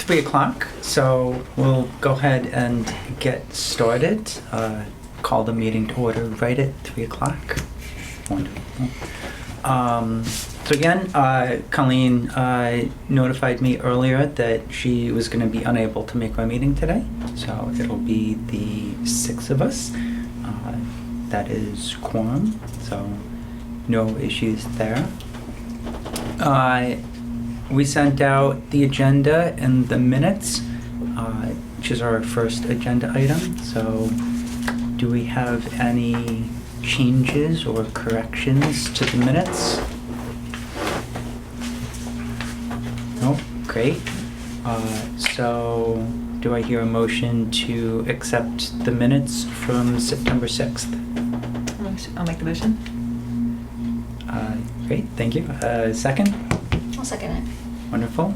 3 o'clock, so we'll go ahead and get started. Call the meeting to order right at 3 o'clock. Wonderful. So again, Colleen notified me earlier that she was going to be unable to make our meeting today, so it'll be the 6 of us. That is quorum, so no issues there. We sent out the agenda and the minutes, which is our first agenda item. So do we have any changes or corrections to the minutes? No? Great. So do I hear a motion to accept the minutes from September 6th? I'll make the motion. Great, thank you. Second? I'll second it. Wonderful.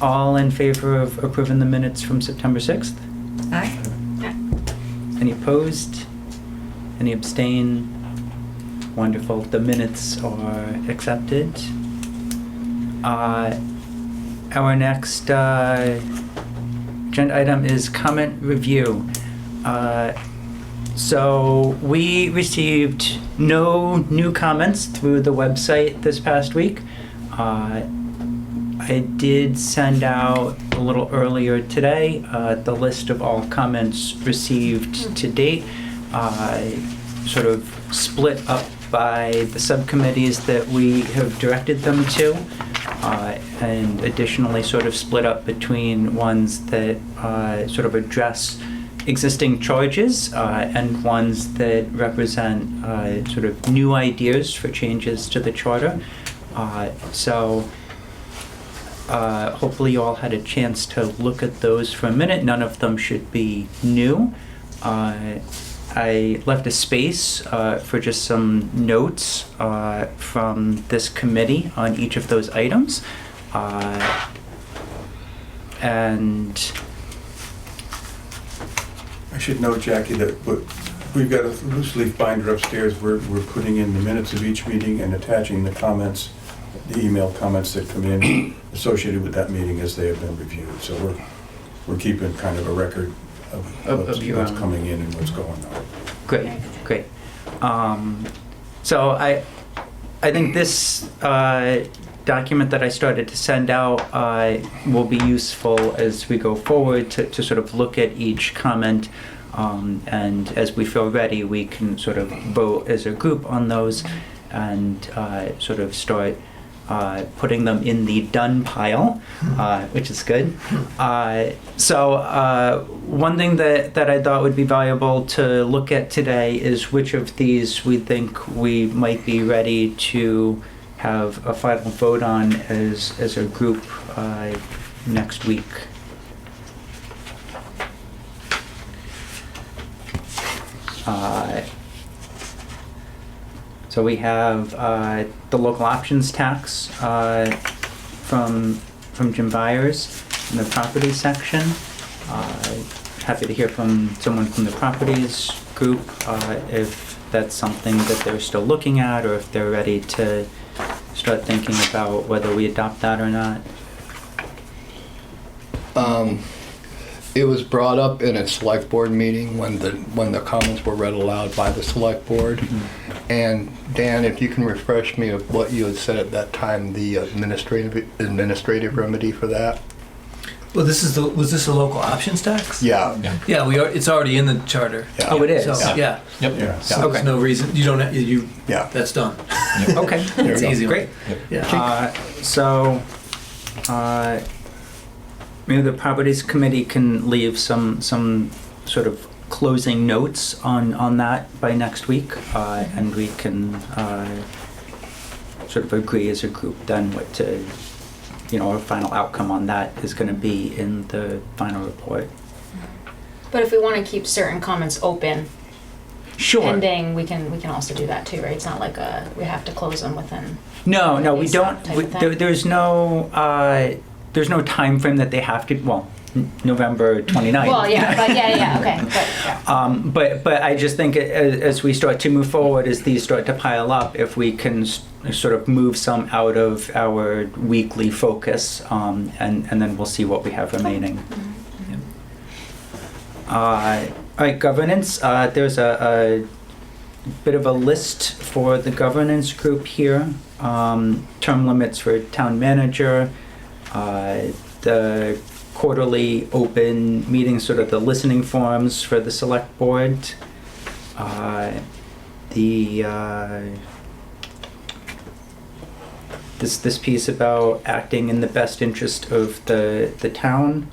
All in favor of approving the minutes from September 6th? Aye. Yeah. Any opposed? Any abstain? Wonderful. The minutes are accepted. Our next agenda item is comment review. So we received no new comments through the website this past week. I did send out a little earlier today the list of all comments received to date, sort of split up by the subcommittees that we have directed them to, and additionally sort of split up between ones that sort of address existing charges and ones that represent sort of new ideas for changes to the charter. So hopefully you all had a chance to look at those for a minute. None of them should be new. I left a space for just some notes from this committee on each of those items. And I should note, Jackie, that we've got a loose leaf binder upstairs. We're putting in the minutes of each meeting and attaching the comments, the email comments that come in associated with that meeting as they have been reviewed. So we're keeping kind of a record of what's coming in and what's going on. great, great. So I think this document that I started to send out will be useful as we go forward to sort of look at each comment, and as we feel ready, we can sort of vote as a group on those and sort of start putting them in the done pile, which is good. So one thing that I thought would be valuable to look at today is which of these we think we might be ready to have a final vote on as a group next week. So we have the local options tax from Jim Byers in the property section. Happy to hear from someone from the properties group if that's something that they're still looking at, or if they're ready to start thinking about whether we adopt that or not. It was brought up in a select board meeting when the comments were read aloud by the select board. Mm-hmm. And Dan, if you can refresh me of what you had said at that time, the administrative remedy for that. Well, was this a local options tax? Yeah. Yeah, it's already in the charter. Yeah. Oh, it is. So, Yeah. yeah. Yep. Yeah. So Okay. there's no reason you don't. Yeah. That's done. Okay, It's easy. great. Yeah. So maybe the properties committee can leave some sort of closing notes on that by next week, and we can sort of agree as a group then what to, our final outcome on that is going to be in the final report. But if we want to keep certain comments open, Sure. pending, we can also do that too, right? It's not like we have to close them within. No, we ASAP don't. type of thing. There's no time frame that they have to. Well, November 29th. Well, yeah, but okay, but yeah. But I just think as we start to move forward, as these start to pile up, if we can sort of move some out of our weekly focus, and then we'll see what we have remaining. All right, governance. There's a bit of a list for the governance group here. Term limits for town manager, the quarterly open meetings, sort of the listening forums for the select board, this piece about acting in the best interest of the town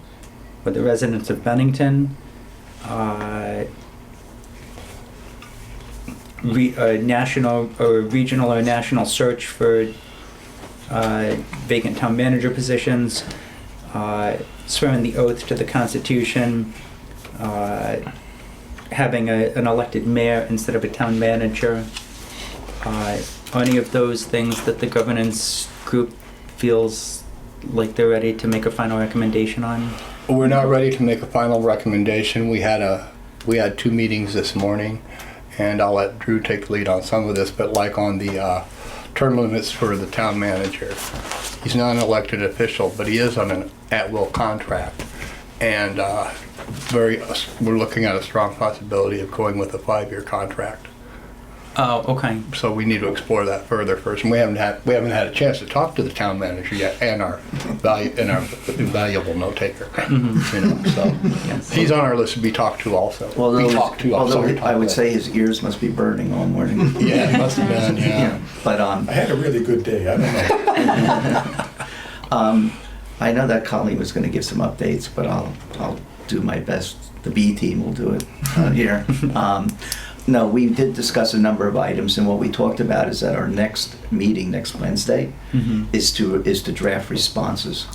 or the residents of Bennington, national or regional or national search for vacant town manager positions, swearing the oath to the Constitution, having an elected mayor instead of a town manager. Any of those things that the governance group feels like they're ready to make a final recommendation on? We're not ready to make a final recommendation. We had 2 meetings this morning, and I'll let Drew take the lead on some of this, but like on the term limits for the town manager, he's not an elected official, but he is on an at-will contract, and we're looking at a strong possibility of going with a 5-year contract. Oh, okay. So we need to explore that further first, and we haven't had a chance to talk to the town manager yet, and our invaluable note taker. Mm-hmm. So Yes. he's on our list to be talked to also. I would say his ears must be burning all morning. Yeah, it must have been. Yeah. But I had a really good day, I don't know. I know that Colleen was going to give some updates, but I'll do my best. The B team will do it here. No, we did discuss a number of items, and what we talked about is that our next meeting next Wednesday is to draft responses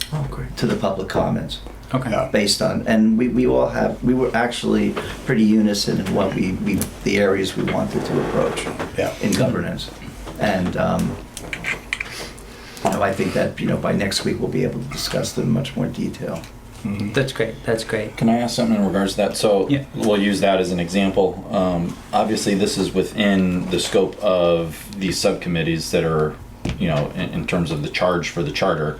to the public comments. Okay. Yeah. Based on, and we were actually pretty unison in what the areas we wanted to approach in governance, and I think that by next week we'll be able to discuss them in much more detail. Mm-hmm. That's great. That's great. Can I ask something in regards to that? So Yeah. we'll use that as an example. Obviously, this is within the scope of these subcommittees that are, in terms of the charge for the charter.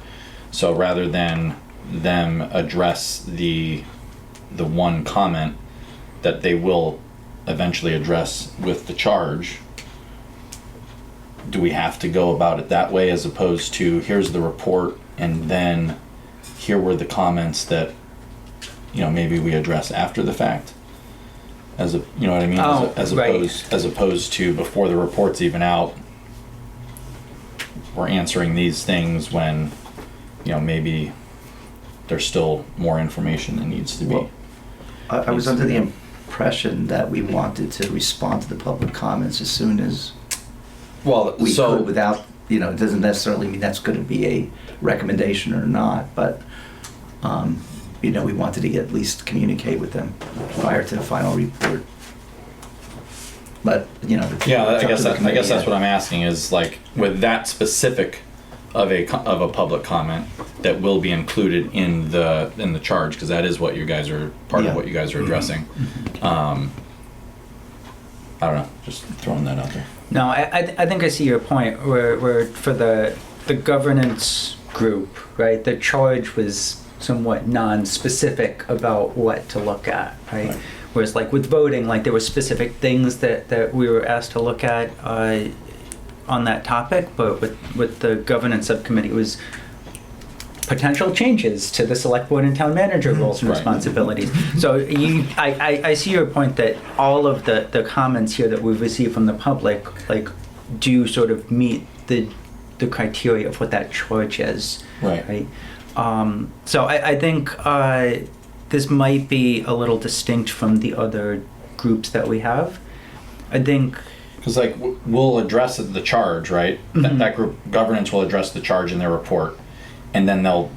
So rather than them address the one comment that they will eventually address with the charge, do we have to go about it that way as opposed to here's the report and then here were the comments that maybe we address after the fact, you know what I mean? Oh, as right. opposed to before the report's even out, we're answering these things when maybe there's still more information that needs to be. Well, I was under the impression that we wanted to respond to the public comments as soon as Well, we so could without, it doesn't necessarily mean that's going to be a recommendation or not, but, we wanted to at least communicate with them prior to the final report. But, yeah, I guess that's what I'm asking is like with that specific of a public comment that will be included in the charge, because that is what you guys are part of what you guys are addressing. I don't know, just throwing that out there. No, I think I see your point where for the governance group, right, the charge was somewhat non-specific about what to look at, right? Whereas like with voting, like there were specific things that we were asked to look at on that topic, but with the governance subcommittee, it was potential changes to the select board and town manager roles and responsibilities. So I see your point that all of the comments here that we've received from the public do sort of meet the criteria of what that charge is. Right. So I think this might be a little distinct from the other groups that we have. I think because we'll address the charge, right? Mm-hmm. That group governance will address the charge in their report, and then they'll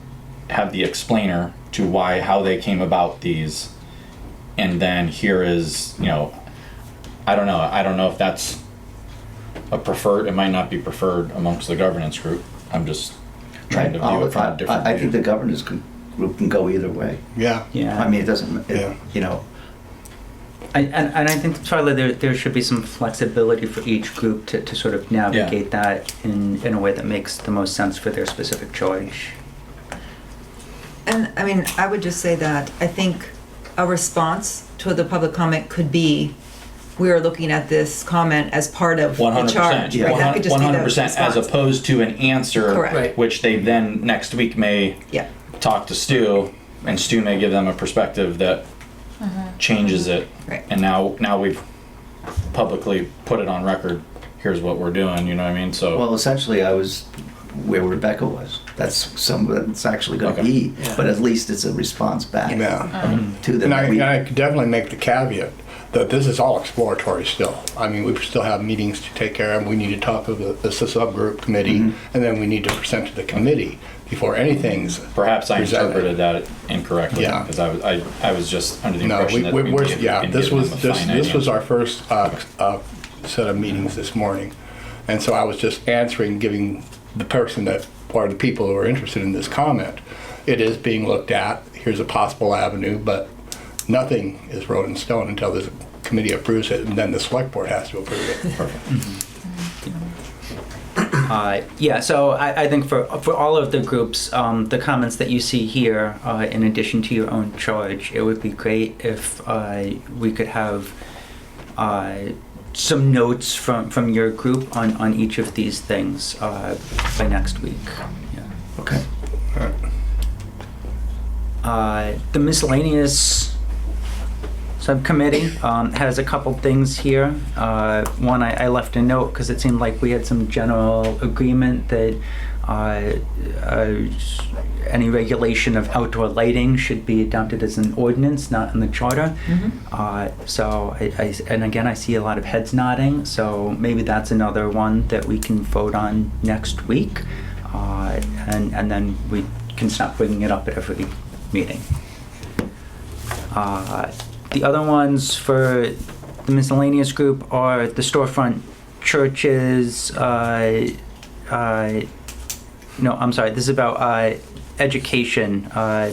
have the explainer to how they came about these, and then here is I don't know if that's a preferred. It might not be preferred amongst the governance group. I'm just trying to view it from a different I think the governance group can go either way. Yeah. yeah. I mean, it doesn't. And I think, Charlie, there should be some flexibility for each group to sort of navigate that in a way that makes the most sense for their specific charge. And I mean, I would just say that I think a response to the public comment could be, we are looking at this comment as part of the 100%. charge. Right? That could just be the 100% as response. opposed to an answer, Correct. Right. which they then next week may Yeah. talk to Stu, and Stu may give them a perspective that changes it. Right. And now we've publicly put it on record. Here's what we're doing. You know what I mean? So Well, essentially, I was where Rebecca was. That's it's actually going to Okay. be, but at least it's a response back Yeah. to them. And I could definitely make the caveat that this is all exploratory still. I mean, we still have meetings to take care of. We need to talk to the subgroup committee, and then we need to present to the committee before anything's perhaps I presented. interpreted that incorrectly, Yeah. because I was just under the No, impression that we're, we yeah, can this give was, them a finite this was answer. our first set of meetings this morning. And so I was just answering, giving the person that, or the people who are interested in this comment, it is being looked at, here's a possible avenue, but nothing is wrote in stone until the committee approves it, and then the select board has to approve it. Yeah, so I think for all of the groups, the comments that you see here, in addition to your own charge, it would be great if we could have some notes from your group on each of these things by next week. Yeah. Okay. The miscellaneous subcommittee has a couple things here. One, I left a note because it seemed like we had some general agreement that any regulation of outdoor lighting should be adopted as an ordinance, not in the charter. So, and again, I see a lot of heads nodding, so maybe that's another one that we can vote on next week. And then we can stop bringing it up at every meeting. The other ones for the miscellaneous group are the storefront churches. No, I'm sorry. This is about education.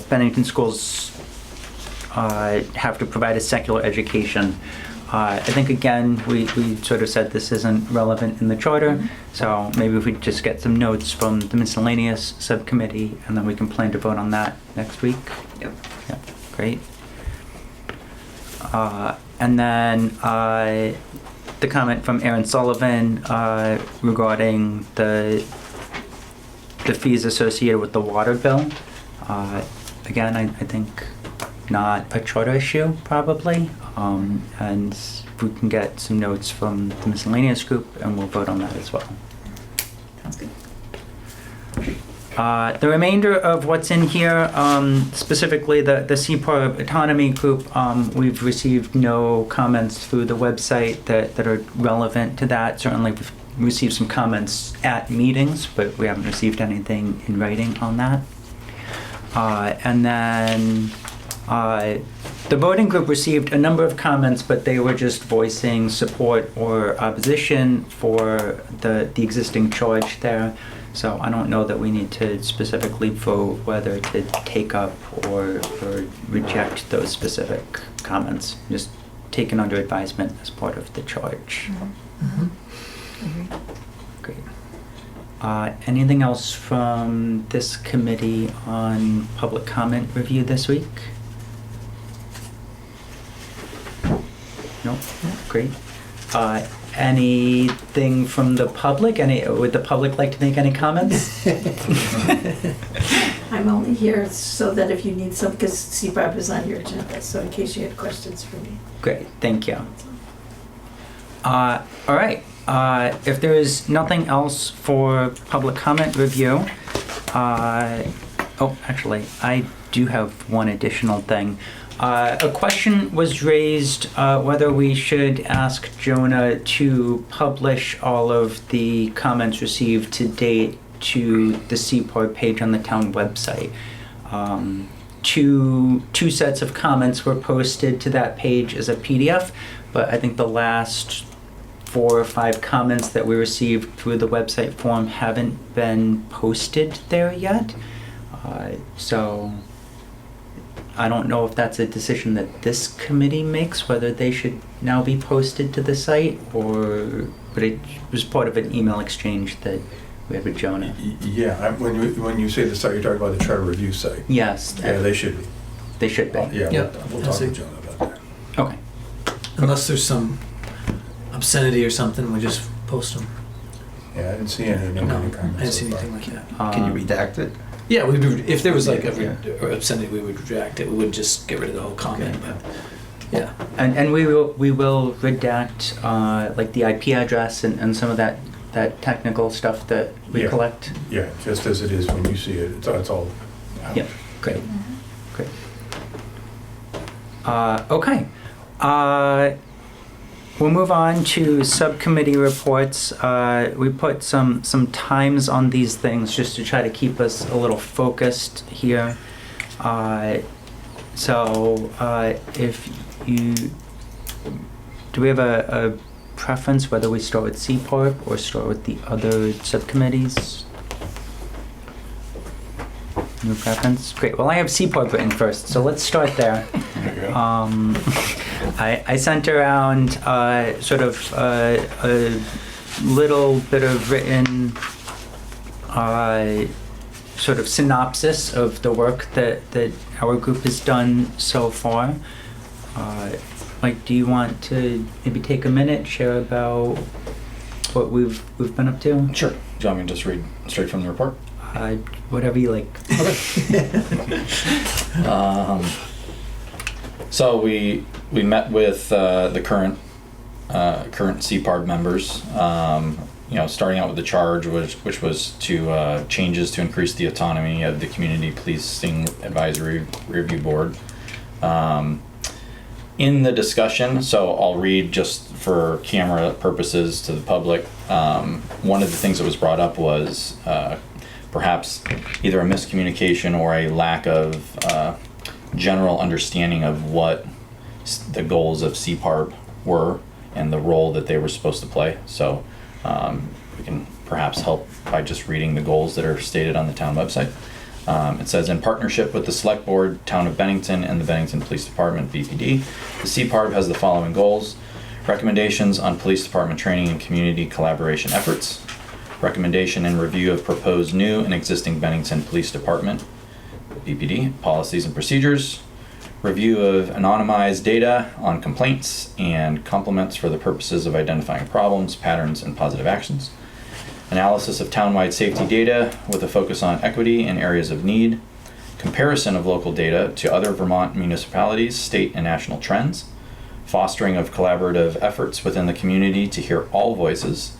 Bennington schools have to provide a secular education. I think again we sort of said this isn't relevant in the charter, so maybe if we just get some notes from the miscellaneous subcommittee, and then we can plan to vote on that next week. Yep. Yeah, great. And then the comment from Aaron Sullivan regarding the fees associated with the water bill. Again, I think not a charter issue, probably. And we can get some notes from the miscellaneous group, and we'll vote on that as well. Sounds good. The remainder of what's in here, specifically the Seaport Autonomy Group, we've received no comments through the website that are relevant to that. Certainly we've received some comments at meetings, but we haven't received anything in writing on that. And then the voting group received a number of comments, but they were just voicing support or opposition for the existing charge there. So I don't know that we need to specifically vote whether to take up or reject those specific comments. Just taken under advisement as part of the charge. Great. Anything else from this committee on public comment review this week? Nope. Great. Anything from the public? Would the public like to make any comments? I'm only here so that if you need some, because CPAP is on your agenda, so in case you had questions for me. Great, thank you. All right, if there is nothing else for public comment review, oh, actually, I do have one additional thing. A question was raised whether we should ask Jonah to publish all of the comments received to date to the Seaport page on the town website. Two sets of comments were posted to that page as a PDF, but I think the last 4 or 5 comments that we received through the website form haven't been posted there yet. So I don't know if that's a decision that this committee makes, whether they should now be posted to the site, but it was part of an email exchange that we had with Jonah. Yeah, when you say the site, you're talking about the charter review site. Yes. Yeah, they should be. They should be. Yeah, Yep. we'll talk with Jonah about that. Okay. Unless there's some obscenity or something, we just post them. Yeah, I didn't see any No, negative comments. I didn't see so far. anything like that. Can you redact it? Yeah, if there was like Yeah. obscenity, we would redact it. We wouldn't just get rid of the whole comment. Okay. But yeah, And we will redact like the IP address and some of that technical stuff that we Yeah. collect. Yeah, just as it is when you see it, it's all out. Yep. Great. Great. Okay. We'll move on to subcommittee reports. We put some times on these things just to try to keep us a little focused here. So if you, do we have a preference whether we start with CPARP or start with the other subcommittees? No preference? Great. Well, I have CPARP written first, so let's start there. There you go. I sent around sort of a little bit of written sort of synopsis of the work that our group has done so far. Mike, do you want to maybe take a minute, share about what we've been up to? Sure. Do you want me to just read straight from the report? Whatever you like. So we met with the current CPARB members. Starting out with the charge, which was to changes to increase the autonomy of the Community Policing Advisory Review Board. In the discussion, so I'll read just for camera purposes to the public. One of the things that was brought up was perhaps either a miscommunication or a lack of general understanding of what the goals of CPARB were and the role that they were supposed to play. So we can perhaps help by just reading the goals that are stated on the town website. It says, in partnership with the Select Board, Town of Bennington, and the Bennington Police Department, BPD, the CPARB has the following goals: recommendations on police department training and community collaboration efforts, recommendation and review of proposed new and existing Bennington Police Department, BPD, policies and procedures, review of anonymized data on complaints and compliments for the purposes of identifying problems, patterns, and positive actions, analysis of townwide safety data with a focus on equity and areas of need, comparison of local data to other Vermont municipalities, state and national trends, fostering of collaborative efforts within the community to hear all voices,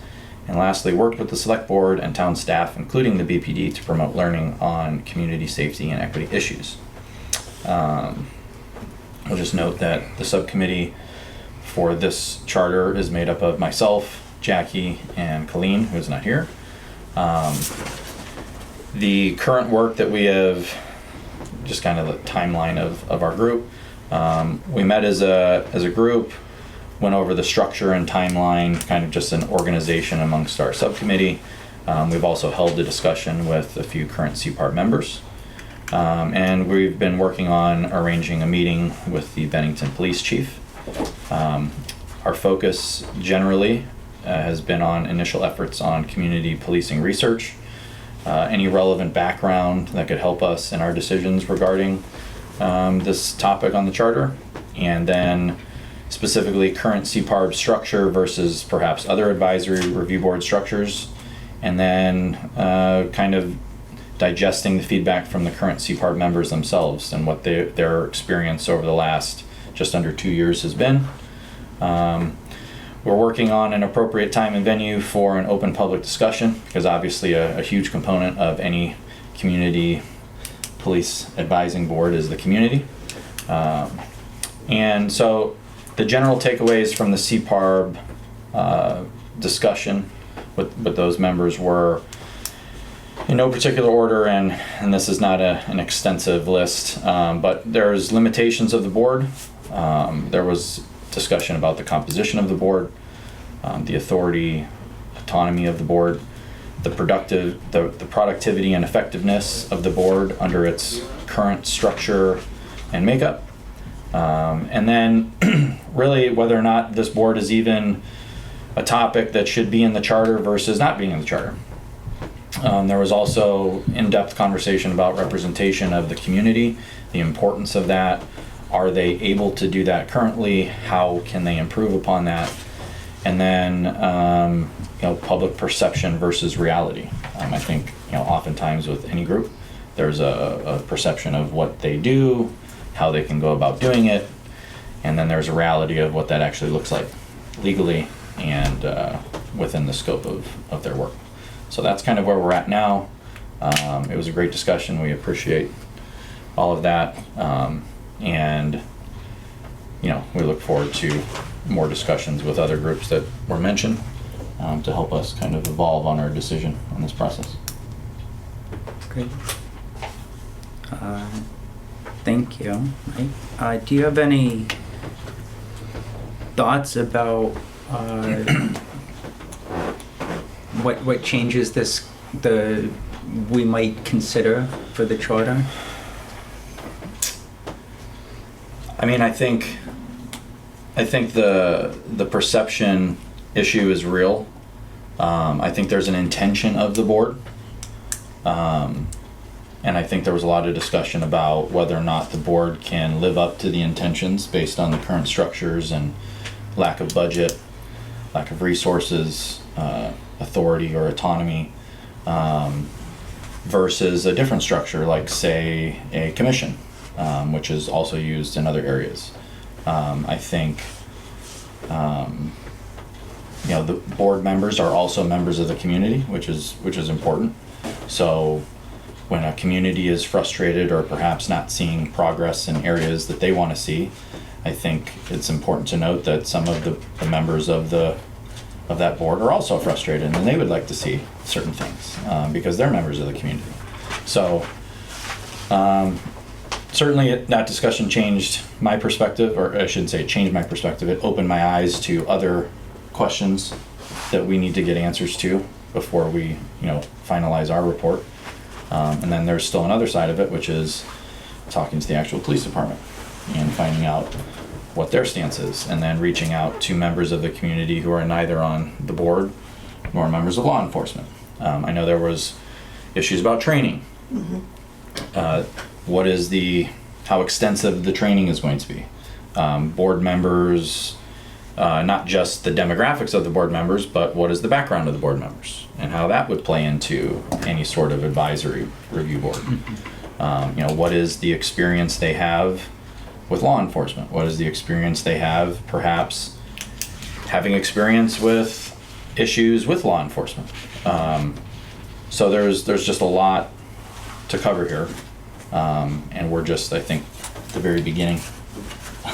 and lastly, worked with the Select Board and town staff, including the BPD, to promote learning on community safety and equity issues. I'll just note that the subcommittee for this charter is made up of myself, Jackie, and Colleen, who's not here. The current work that we have, just kind of the timeline of our group. We met as a group, went over the structure and timeline, kind of just an organization amongst our subcommittee. We've also held a discussion with a few current CPART members. And we've been working on arranging a meeting with the Bennington Police Chief. Our focus generally has been on initial efforts on community policing research, any relevant background that could help us in our decisions regarding this topic on the charter, and then specifically current CPARB structure versus perhaps other advisory review board structures, and then kind of digesting the feedback from the current CPARB members themselves and what their experience over the last just under 2 years has been. We're working on an appropriate time and venue for an open public discussion, because obviously a huge component of any community police advising board is the community. And so the general takeaways from the CPARB discussion with those members were, in no particular order, and this is not an extensive list, but there's limitations of the board. There was discussion about the composition of the board, the authority, autonomy of the board, the productivity and effectiveness of the board under its current structure, and makeup. And then really whether or not this board is even a topic that should be in the charter versus not being in the charter. There was also in-depth conversation about representation of the community, the importance of that. Are they able to do that currently? How can they improve upon that? And then, public perception versus reality. I think, oftentimes with any group, there's a perception of what they do, how they can go about doing it, and then there's a reality of what that actually looks like legally and within the scope of their work. So that's kind of where we're at now. It was a great discussion. We appreciate all of that. And we look forward to more discussions with other groups that were mentioned to help us kind of evolve on our decision on this process. Great. Thank you. Do you have any thoughts about what changes we might consider for the charter? I mean, I think the perception issue is real. I think there's an intention of the board. And I think there was a lot of discussion about whether or not the board can live up to the intentions based on the current structures and lack of budget, lack of resources, authority or autonomy, versus a different structure like, say, a commission, which is also used in other areas. I think the board members are also members of the community, which is important. So when a community is frustrated or perhaps not seeing progress in areas that they want to see, I think it's important to note that some of the members of that board are also frustrated and they would like to see certain things because they're members of the community. So certainly that discussion changed my perspective, or I shouldn't say it changed my perspective, it opened my eyes to other questions that we need to get answers to before we finalize our report. And then there's still another side of it, which is talking to the actual police department and finding out what their stance is, and then reaching out to members of the community who are neither on the board nor members of law enforcement. I know there was issues about training. Mm-hmm. How extensive the training is going to be. Board members, not just the demographics of the board members, but what is the background of the board members and how that would play into any sort of advisory review board. Mm-hmm. What is the experience they have with law enforcement? What is the experience they have perhaps having experience with issues with law enforcement? So there's just a lot to cover here. And we're just, I think, the very beginning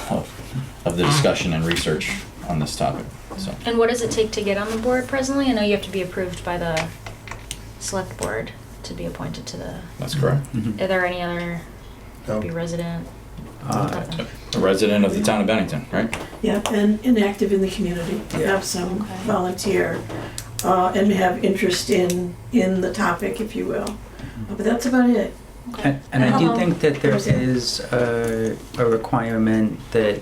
of the discussion and research on this topic. So. And what does it take to get on the board presently? I know you have to be approved by the select board to be appointed to the... That's correct. Mm-hmm. Are there any other, No. be resident? A resident of the town of Bennington, right? Yeah, and inactive in the community, have some Okay. volunteer, and have interest in the topic, if you will. But that's about it. Okay. And I how do long think that there is it? is a requirement that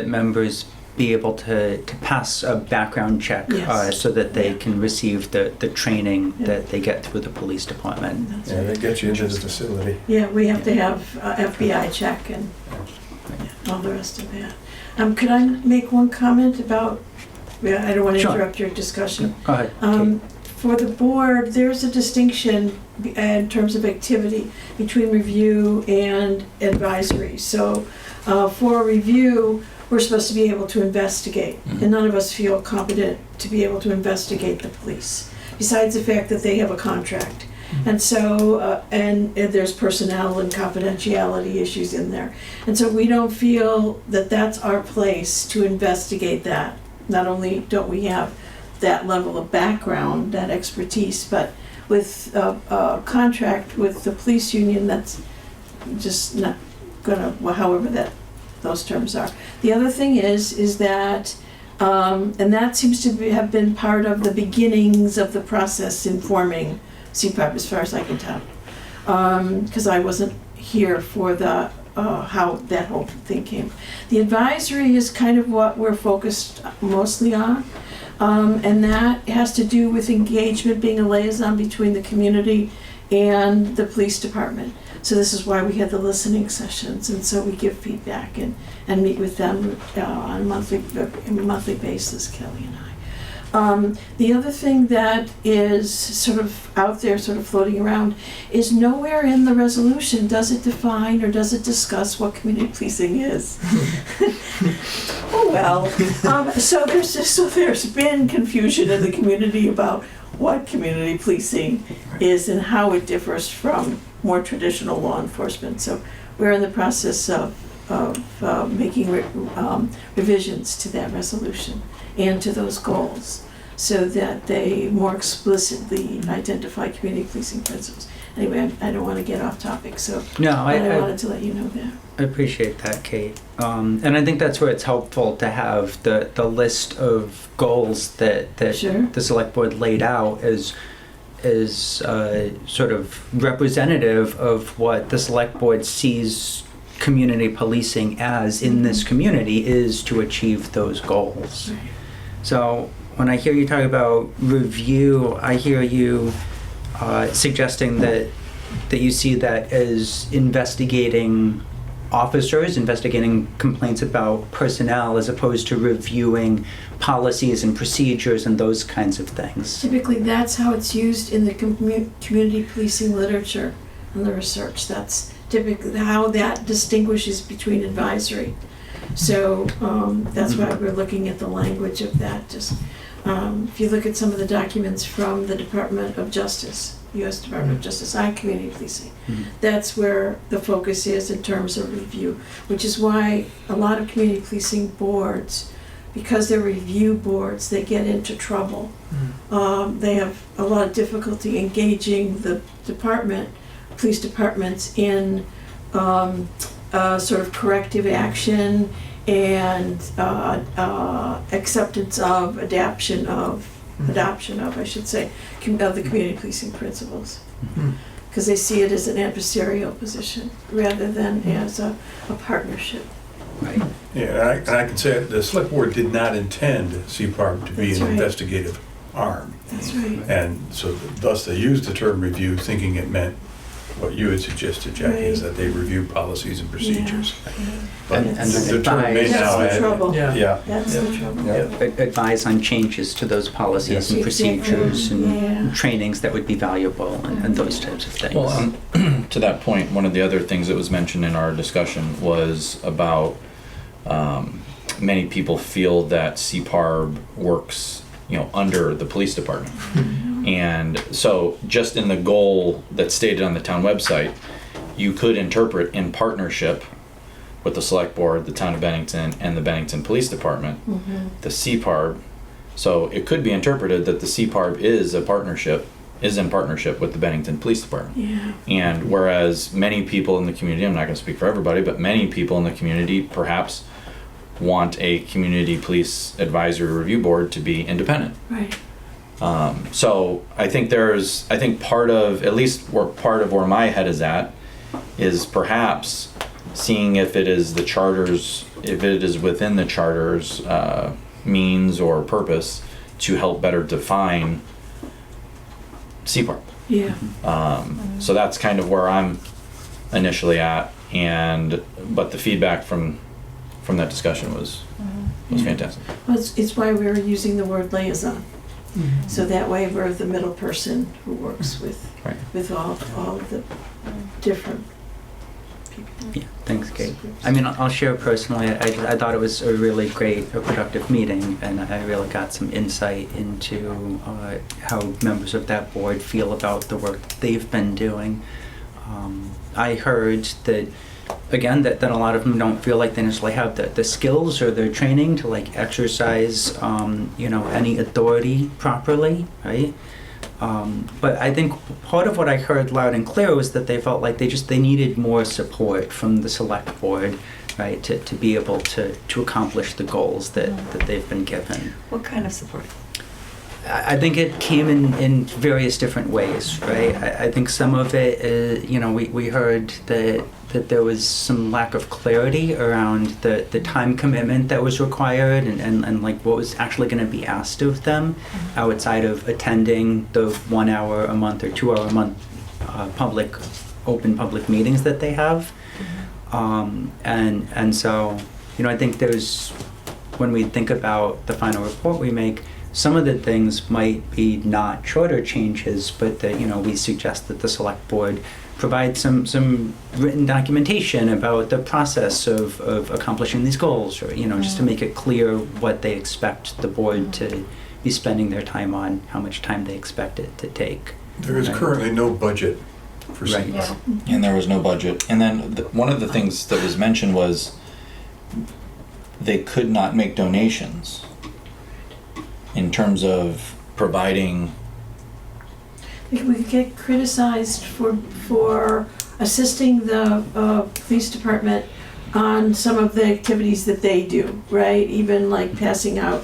members be able to pass a background check Yes. so that they Yeah. can receive the training Yeah. that they get through the police department. That's Yeah, they get you into the facility. Yeah, we have to have FBI check and all the rest of that. Could I make one comment about, I don't want to Sure. interrupt your discussion. Go ahead, Kate. For the board, there's a distinction in terms of activity between review and advisory. So for review, we're supposed to be able to investigate, and none of us feel competent to be able to investigate the police, besides the fact that they have a contract. And so, and there's personnel and confidentiality issues in there. And so we don't feel that that's our place to investigate that. Not only don't we have that level of background, that expertise, but with a contract with the police union, that's just not gonna, well, however those terms are. The other thing is that, and that seems to have been part of the beginnings of the process in forming CPAP, as far as I can tell. Because I wasn't here for the how that whole thing came. The advisory is kind of what we're focused mostly on. And that has to do with engagement, being a liaison between the community and the police department. So this is why we had the listening sessions, and so we give feedback and meet with them on a monthly basis, Kelly and I. The other thing that is sort of out there, sort of floating around, is nowhere in the resolution does it define or does it discuss what community policing is. Oh well. So there's been confusion in the community about what community policing is and how it differs from more traditional law enforcement. So we're in the process of making revisions to that resolution and to those goals so that they more explicitly identify community policing principles. Anyway, I don't want to get off topic, so No, I wanted to let you know that. I appreciate that, Kate. And I think that's where it's helpful to have the list of goals that Sure. the select board laid out as sort of representative of what the select board sees community policing as in this community is to achieve those goals. Right. So when I hear you talk about review, I hear you suggesting that you see that as investigating officers, investigating complaints about personnel, as opposed to reviewing policies and procedures and those kinds of things. Typically, that's how it's used in the community policing literature and the research. That's typically how that distinguishes between advisory. So that's why we're looking at the language of that. Just if you look at some of the documents from the Department of Justice, U.S. Department of Justice on community policing, that's where the focus is in terms of review, which is why a lot of community policing boards, because they're review boards, they get into trouble. They have a lot of difficulty engaging the police departments in sort of corrective action and acceptance of, adoption of, I should say, of the community policing principles. Because they see it as an adversarial position rather than as a partnership. Right. Yeah, and I can say the select board did not intend CPARB to be That's an right. investigative arm. That's right. And so thus they used the term review thinking it meant what you had suggested, Jackie, is Right. that they review policies and procedures. Yeah. But And the term may advise. now That's the add- trouble. Yeah. That's the trouble. Advise on changes to those policies and Exactly. procedures and Yeah. trainings that would be valuable and those types of things. Well, to that point, one of the other things that was mentioned in our discussion was about many people feel that CPARB works, under the police department. And so just in the goal that's stated on the town website, you could interpret in partnership with the select board, the town of Bennington, and the Bennington Police Department, the CPARB. So it could be interpreted that the CPARB is in partnership with the Bennington Police Department. Yeah. And whereas many people in the community, I'm not going to speak for everybody, but many people in the community perhaps want a community police advisory review board to be independent. Right. So I think part of where my head is at is perhaps seeing if it is within the charter's means or purpose to help better define CPARB. Yeah. So that's kind of where I'm initially at, but the feedback from that discussion was fantastic. Well, it's why we're using the word liaison. So that way we're the middle person who works with all of the different people. Yeah, thanks, Kate. I mean, I'll share personally, I thought it was a really great, productive meeting, and I really got some insight into how members of that board feel about the work they've been doing. I heard that, again, that a lot of them don't feel like they necessarily have the skills or their training to exercise, any authority properly, right? But I think part of what I heard loud and clear was that they felt like they needed more support from the select board, right, to be able to accomplish the goals that they've been given. What kind of support? I think it came in various different ways, right? I think some of it, we heard that there was some lack of clarity around the time commitment that was required and like what was actually going to be asked of them outside of attending the 1 hour a month or 2 hour a month open public meetings that they have. And so, I think when we think about the final report we make, some of the things might be not charter changes, but that, we suggest that the select board provide some written documentation about the process of accomplishing these goals, or, just to make it clear what they expect the board to be spending their time on, how much time they expect it to take. There is currently no budget for Right. CPAR. And there was no budget. And then one of the things that was mentioned was they could not make donations in terms of providing. We get criticized for assisting the police department on some of the activities that they do, right? Even like passing out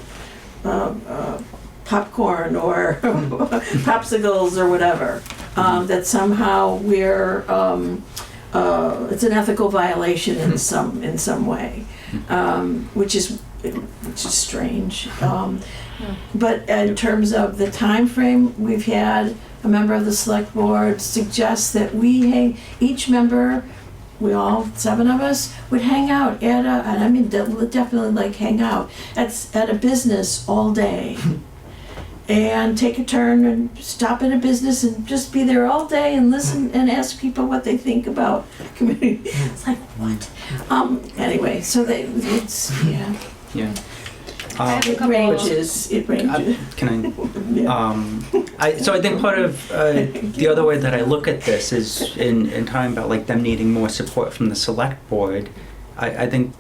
popcorn or popsicles or whatever. That somehow we're it's an ethical violation in some way, which is strange. But in terms of the time frame, we've had a member of the select board suggest that each member, we all 7 of us, would hang out at definitely like hang out at a business all day. And take a turn and stop in a business and just be there all day and listen and ask people what they think about community. It's like, what? Anyway, so it's, yeah. Yeah. I have a It couple- ranges. Can Yeah. so I think part of the other way that I look at this is in talking about like them needing more support from the select board. I think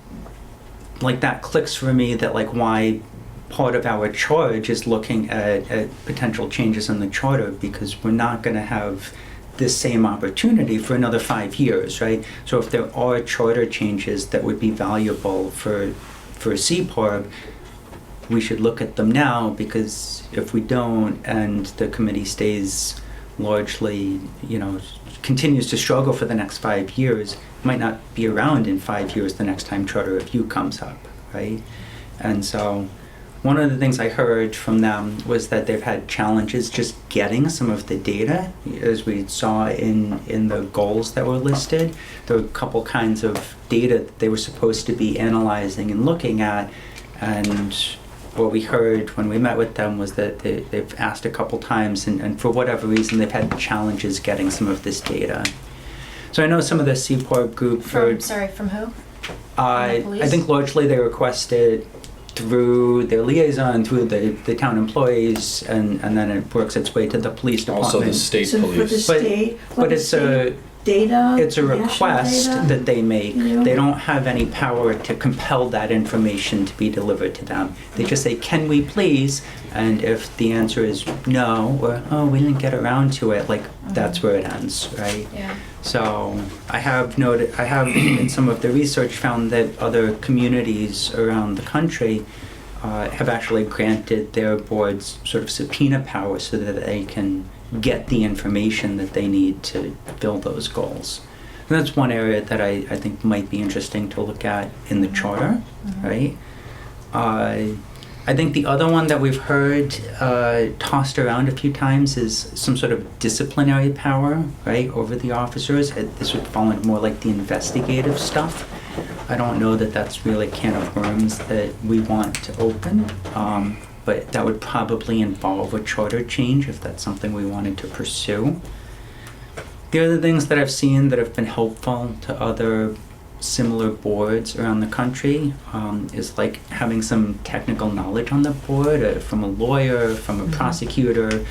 like that clicks for me that like why part of our charge is looking at potential changes in the charter, because we're not going to have this same opportunity for another 5 years, right? So if there are charter changes that would be valuable for CPARB, we should look at them now, because if we don't and the committee stays largely, continues to struggle for the next 5 years, it might not be around in 5 years the next time charter review comes up, right? And so one of the things I heard from them was that they've had challenges just getting some of the data, as we saw in the goals that were listed. There were a couple kinds of data that they were supposed to be analyzing and looking at, and what we heard when we met with them was that they've asked a couple times, and for whatever reason they've had challenges getting some of this data. So I know some of the CPARB group From who? I police? think largely they requested through their liaison, through the town employees, and then it works its way to the police department. Also the state So for the police. state, But it's a data. it's a national request data? that they make. Yeah. They don't have any power to compel that information to be delivered to them. They just say, "Can we please?" And if the answer is no, or "Oh, we didn't get around to it," like that's where it ends, right? Yeah. So I have in some of the research found that other communities around the country have actually granted their boards sort of subpoena power so that they can get the information that they need to fill those goals. And that's one area that I think might be interesting to look at in the charter, right? I think the other one that we've heard tossed around a few times is some sort of disciplinary power, right, over the officers. This would fall into more like the investigative stuff. I don't know that that's really a can of worms that we want to open, but that would probably involve a charter change if that's something we wanted to pursue. The other things that I've seen that have been helpful to other similar boards around the country is like having some technical knowledge on the board from a lawyer, from a prosecutor,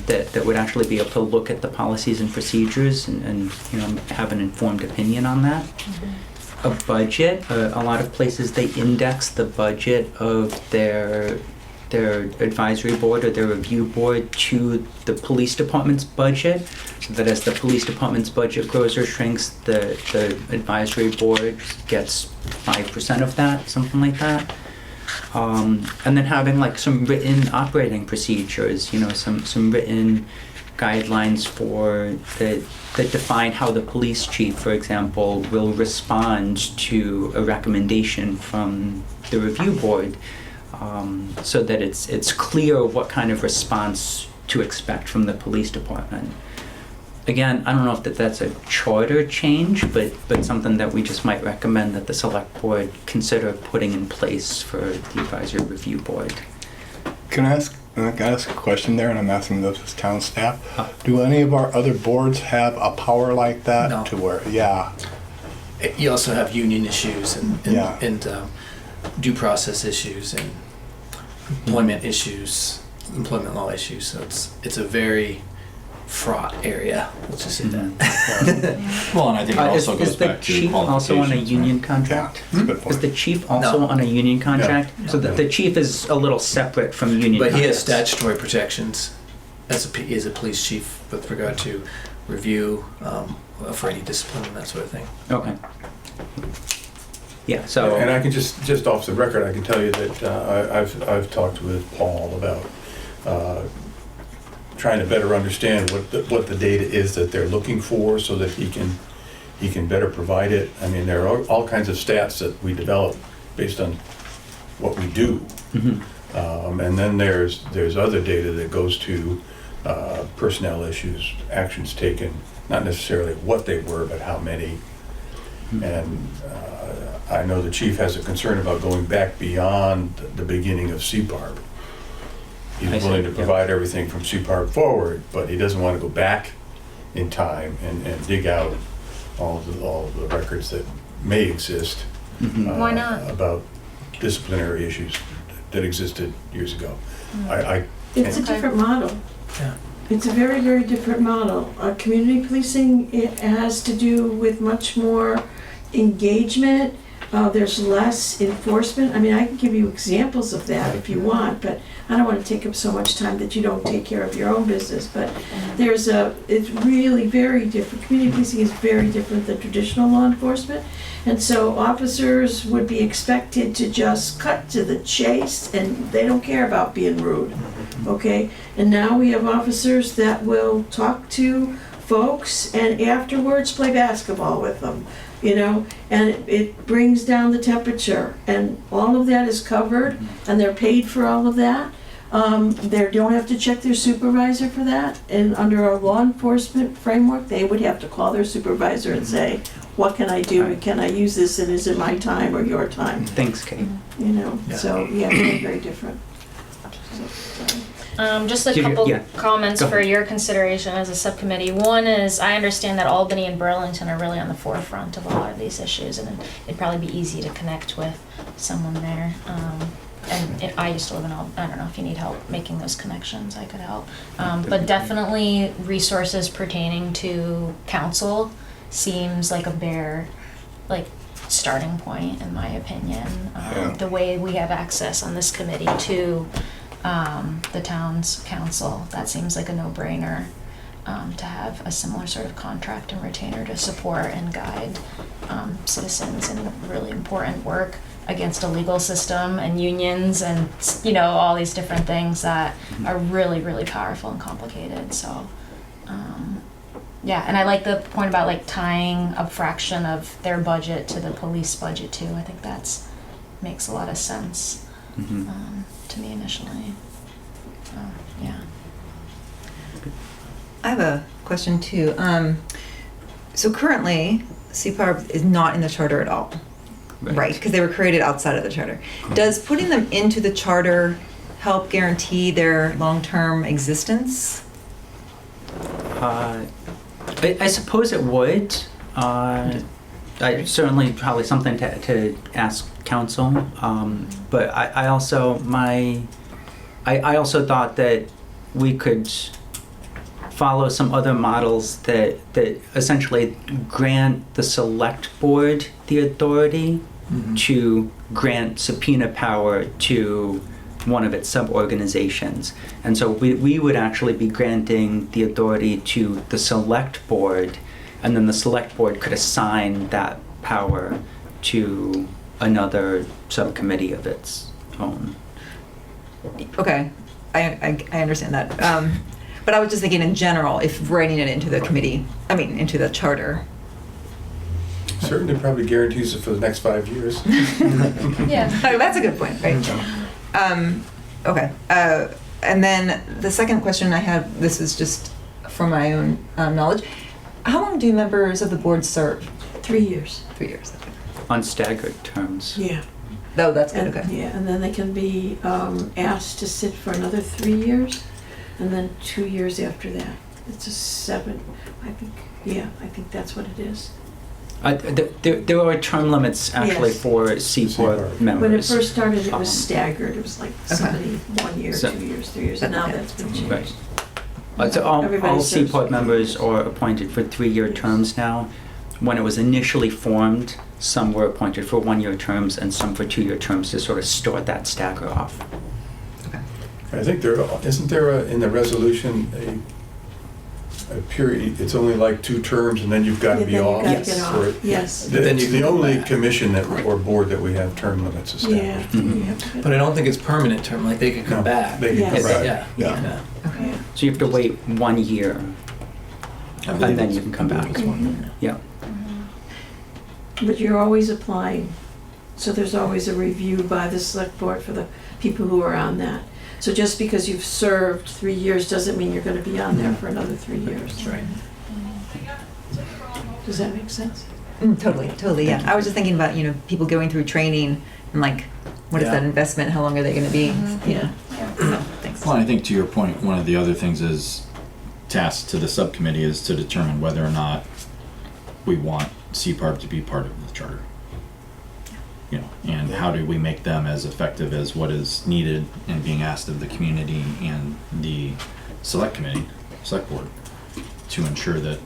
that would actually be able to look at the policies and procedures and have an informed opinion on that. A budget, a lot of places they index the budget of their advisory board or their review board to the police department's budget, so that as the police department's budget grows or shrinks, the advisory board gets 5% of that, something like that. And then having like some written operating procedures, some written guidelines that define how the police chief, for example, will respond to a recommendation from the review board, so that it's clear what kind of response to expect from the police department. Again, I don't know if that's a charter change, but something that we just might recommend that the select board consider putting in place for the advisory review board. Can I ask a question there, and I'm asking this as town staff? Do any of our other boards have a power like that? No. To where, yeah. You also have union issues Yeah. and due process issues and employment issues, employment law issues. So it's a very fraught area. Let's just say that. Well, and I think it also goes Is the back to chief also on a qualifications, union right? contract? That's a good point. Is the chief also No. on a union contract? Yeah. So the chief is a little separate from union But he has contracts. statutory protections as a police chief with regard to review for any discipline and that sort of thing. Okay. Yeah, so. And I can just off the record, I can tell you that I've talked with Paul about trying to better understand what the data is that they're looking for, so that he can better provide it. I mean, there are all kinds of stats that we develop based on what we do, Mhm. and then there's other data that goes to personnel issues, actions taken, not necessarily what they were, but how many. And I know the chief has a concern about going back beyond the beginning of CPARB. I He's see, willing to yeah. provide everything from CPARB forward, but he doesn't want to go back in time and dig out all the records that may exist. Mhm. Why not? About disciplinary issues that existed years ago. I It's a can't- different model. Yeah. It's a very, very different model. Community policing, it has to do with much more engagement. There's less enforcement. I mean, I can give you examples of that if you want, but I don't want to take up so much time that you don't take care of your own business. But it's really very different. Community policing is very different than traditional law enforcement. And so officers would be expected to just cut to the chase, and they don't care about being rude, okay? And now we have officers that will talk to folks and afterwards play basketball with them, and it brings down the temperature, and all of that is covered, and they're paid for all of that. They don't have to check their supervisor for that, and under our law enforcement framework, they would have to call their supervisor and say, what can I do, and can I use this, and is it my time or your time? Thanks, Kate. Yeah. So, yeah, very, very different. Just a Give your- couple yeah. comments Go for ahead. your consideration as a subcommittee. One is, I understand that Albany and Burlington are really on the forefront of a lot of these issues, and it'd probably be easy to connect with someone there. I used to live in Albany. I don't know if you need help making those connections, I could help. But definitely resources pertaining to council seems like a bare, starting point, in my opinion. Yeah. The way we have access on this committee to the town's council, that seems like a no-brainer, to have a similar sort of contract and retainer to support and guide citizens in really important work against a legal system and unions and all these different things that are really, really powerful and complicated. So yeah, and I like the point about tying a fraction of their budget to the police budget too. I think that's makes a lot of sense. Mhm. To me initially. Yeah. I have a question too. So currently, CPARB is not in the charter at all, right? Because they were created outside of the charter. Does putting them into the charter help guarantee their long-term existence? I suppose it would. Certainly probably something to ask council. But I also thought that we could follow some other models that essentially grant the select board the authority to grant subpoena power to one of its sub-organizations. And so we would actually be granting the authority to the select board, and then the select board could assign that power to another subcommittee of its own. Okay, I understand that. But I was just thinking in general, if writing it into the committee, into the charter. Certainly probably guarantees it for the next 5 years. Yeah. Oh, that's a good point, right? Okay. And then the second question I had, this is just from my own knowledge. How long do members of the board serve? 3 years. 3 years. Okay. On staggered terms. Yeah. Oh, that's good. And, Okay. yeah, and then they can be asked to sit for another 3 years, and then 2 years after that. It's a 7, I think. Yeah, I think that's what it is. There are term limits actually Yes. for CPOR members. When it first started, it was Um, staggered. It was like somebody 1 year, So- 2 years, 3 years, and now Okay. that's been changed. Right. So all Everybody serves CPOR for members 3 years. are appointed for 3-year terms now. When it was initially formed, some were appointed for 1-year terms and some for 2-year terms to sort of start that stagger off. I think isn't there in the resolution a period, it's only like 2 terms and then you've got to Yeah, be then you off? gotta Yes. get Or- off. Yes. Then It's you the can go only back. commission that, or board that we have term limits Yeah. established. Mhm. you have to get But I off. don't think it's permanent term, like they can come No, back. They can Yes. come back. Yeah. Yeah. Yeah. Okay. Yeah. So you have to wait 1 year I and believe then it's- you can come I back. believe it's 1 year. Yeah. But you're always applying, so there's always a review by the select board for the people who are on that. So just because you've served 3 years doesn't mean you're gonna be on there for another 3 years. That's right. Does that make sense? Totally, yeah. I was just thinking about, people going through training and like, what is Yeah. that investment? How long are they going to be? Mhm. Yeah. So, thanks. Well, I think to your point, one of the other things is tasked to the subcommittee is to determine whether or not we want CPARB to be part of the charter. You know, and how do we make them as effective as what is needed and being asked of the community and the select committee, select board, to ensure that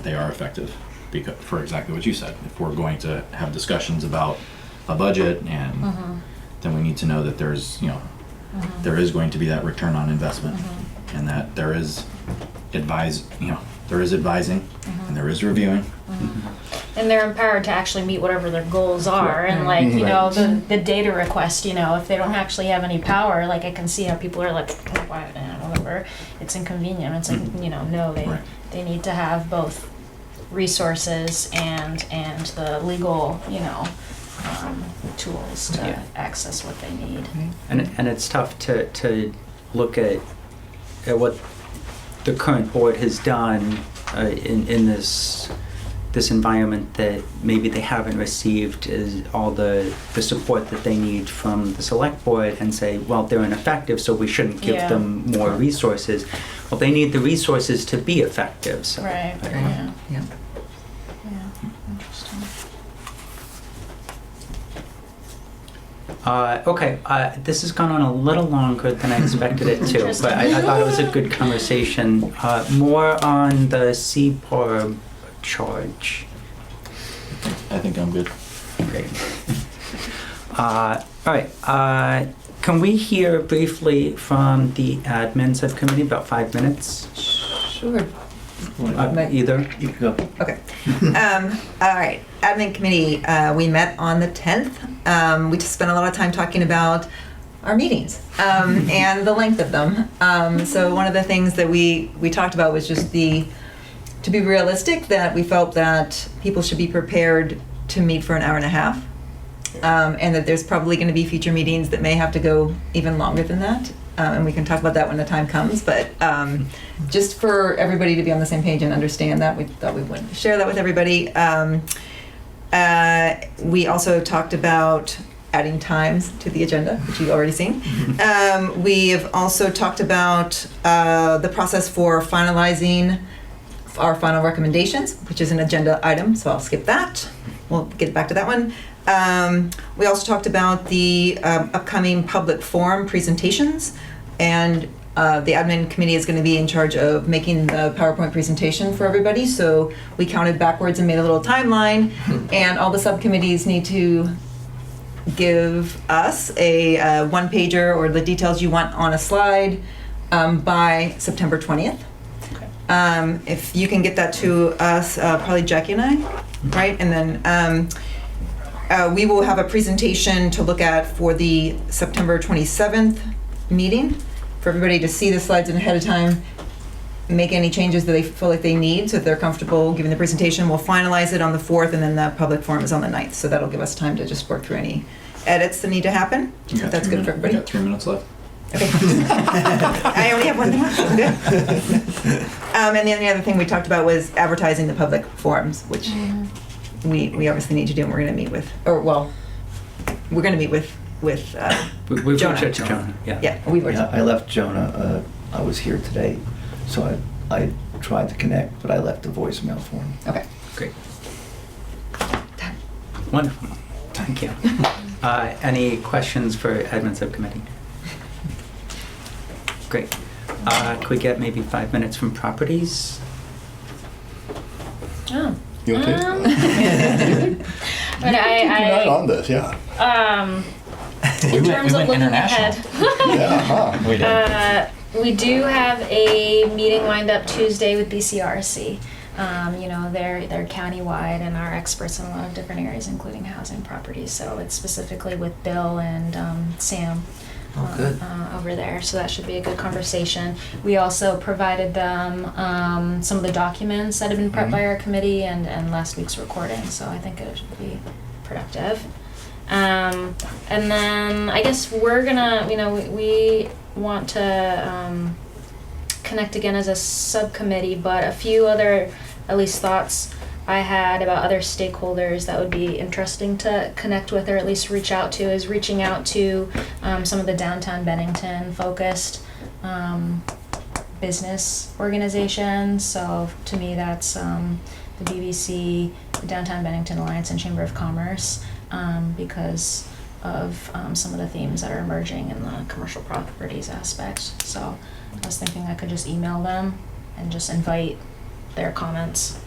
they are effective. Because, for exactly what you said, if we're going to have discussions about a budget and Mhm. then we need to know that there's, Mhm. there is going to be that return on investment Mhm. and that there is there is advising Mhm. and there is reviewing. And they're empowered to actually meet whatever their goals are, and like, Mhm. the data request, if they don't actually have any power, like I can see how people are like, oh, why, whatever, it's inconvenient. It's like, no, Right. they need to have both resources and the legal, tools to Yeah. access what they need. And it's tough to look at what the current board has done in this environment that maybe they haven't received is all the support that they need from the select board and say, well, they're ineffective, so we shouldn't give Yeah. them more resources. Well, they need the resources to be effective, so. Right, I- yeah, Yeah. yeah, interesting. Okay, this has gone on a little longer than I expected it to, but I thought it was a good conversation. More on the CPOR charge. I think I'm good. Great. All right, can we hear briefly from the admin subcommittee, about 5 minutes? Sure. Either? You can go. Okay. All right. Admin committee, we met on the 10th. We just spent a lot of time talking about our meetings and the length of them. So one of the things that we talked about was just to be realistic, that we felt that people should be prepared to meet for an hour and a half. And that there's probably going to be future meetings that may have to go even longer than that. And we can talk about that when the time comes. But just for everybody to be on the same page and understand that, we thought we would share that with everybody. We also talked about adding times to the agenda, which you've already seen. We have also talked about the process for finalizing our final recommendations, which is an agenda item, so I'll skip that. We'll get back to that one. We also talked about the upcoming public forum presentations, and the admin committee is going to be in charge of making the PowerPoint presentation for everybody. So we counted backwards and made a little timeline, and all the subcommittees need to give us a one-pager or the details you want on a slide by September 20th. If you can get that to us, probably Jackie and I, right? And then We will have a presentation to look at for the September 27th meeting, for everybody to see the slides in ahead of time, make any changes that they feel like they need, so if they're comfortable giving the presentation. We'll finalize it on the 4th, and then the public forum is on the 9th, so that'll give us time to just work through any edits that need to happen, if that's good for We everybody. got 3 minutes left. Okay. I only have one thing left. I'm good. And then the other thing we talked about was advertising the public forums, which we obviously need to do, and we're going to meet with, we're going to meet with We've Jonah. reached out to Jonah, yeah. yeah, we were. Yeah, I left Jonah, I was here today, so I tried to connect, but I left a voicemail for him. Okay. Great. Wonderful. Thank you. Any questions for admin subcommittee? Great. Could we get maybe 5 minutes from properties? Oh. You okay? But Right on this, yeah. In terms of looking ahead, Yeah, huh. We did. we do have a meeting lined up Tuesday with BCRC. You know, they're countywide and are experts in a lot of different areas, including housing properties. So it's specifically with Bill and Sam. good. Over there, so that should be a good conversation. We also provided them some of the documents that have been prepped by our committee and last week's recording, so I think it should be productive. And then I guess we're gonna, you know, we want to connect again as a subcommittee, but a few other, at least thoughts I had about other stakeholders that would be interesting to connect with or at least reach out to is reaching out to some of the downtown Bennington focused business organizations. So to me that's the BBC, the Downtown Bennington Alliance, and Chamber of Commerce, because of some of the themes that are emerging in the commercial properties aspect. So I was thinking I could just email them and just invite their comments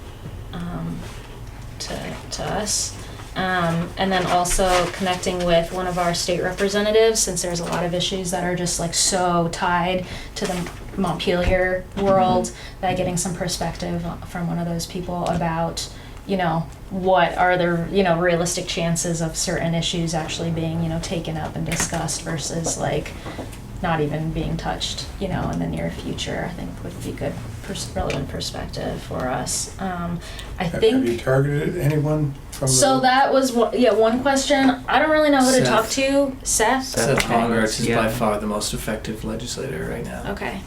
to us. And then also connecting with one of our state representatives, since there's a lot of issues that are just like so tied to the Montpelier world, that getting some perspective from one of those people about, you know, what are the, you know, realistic chances of certain issues actually being, you know, taken up and discussed versus like not even being touched, you know, in the near future, I think would be good relevant perspective for us. I think. Have you targeted anyone from So that was one question. I don't really know who to talk to. Seth. Seth Okay. Bongartz is Yeah. by far the most effective legislator right now. Okay.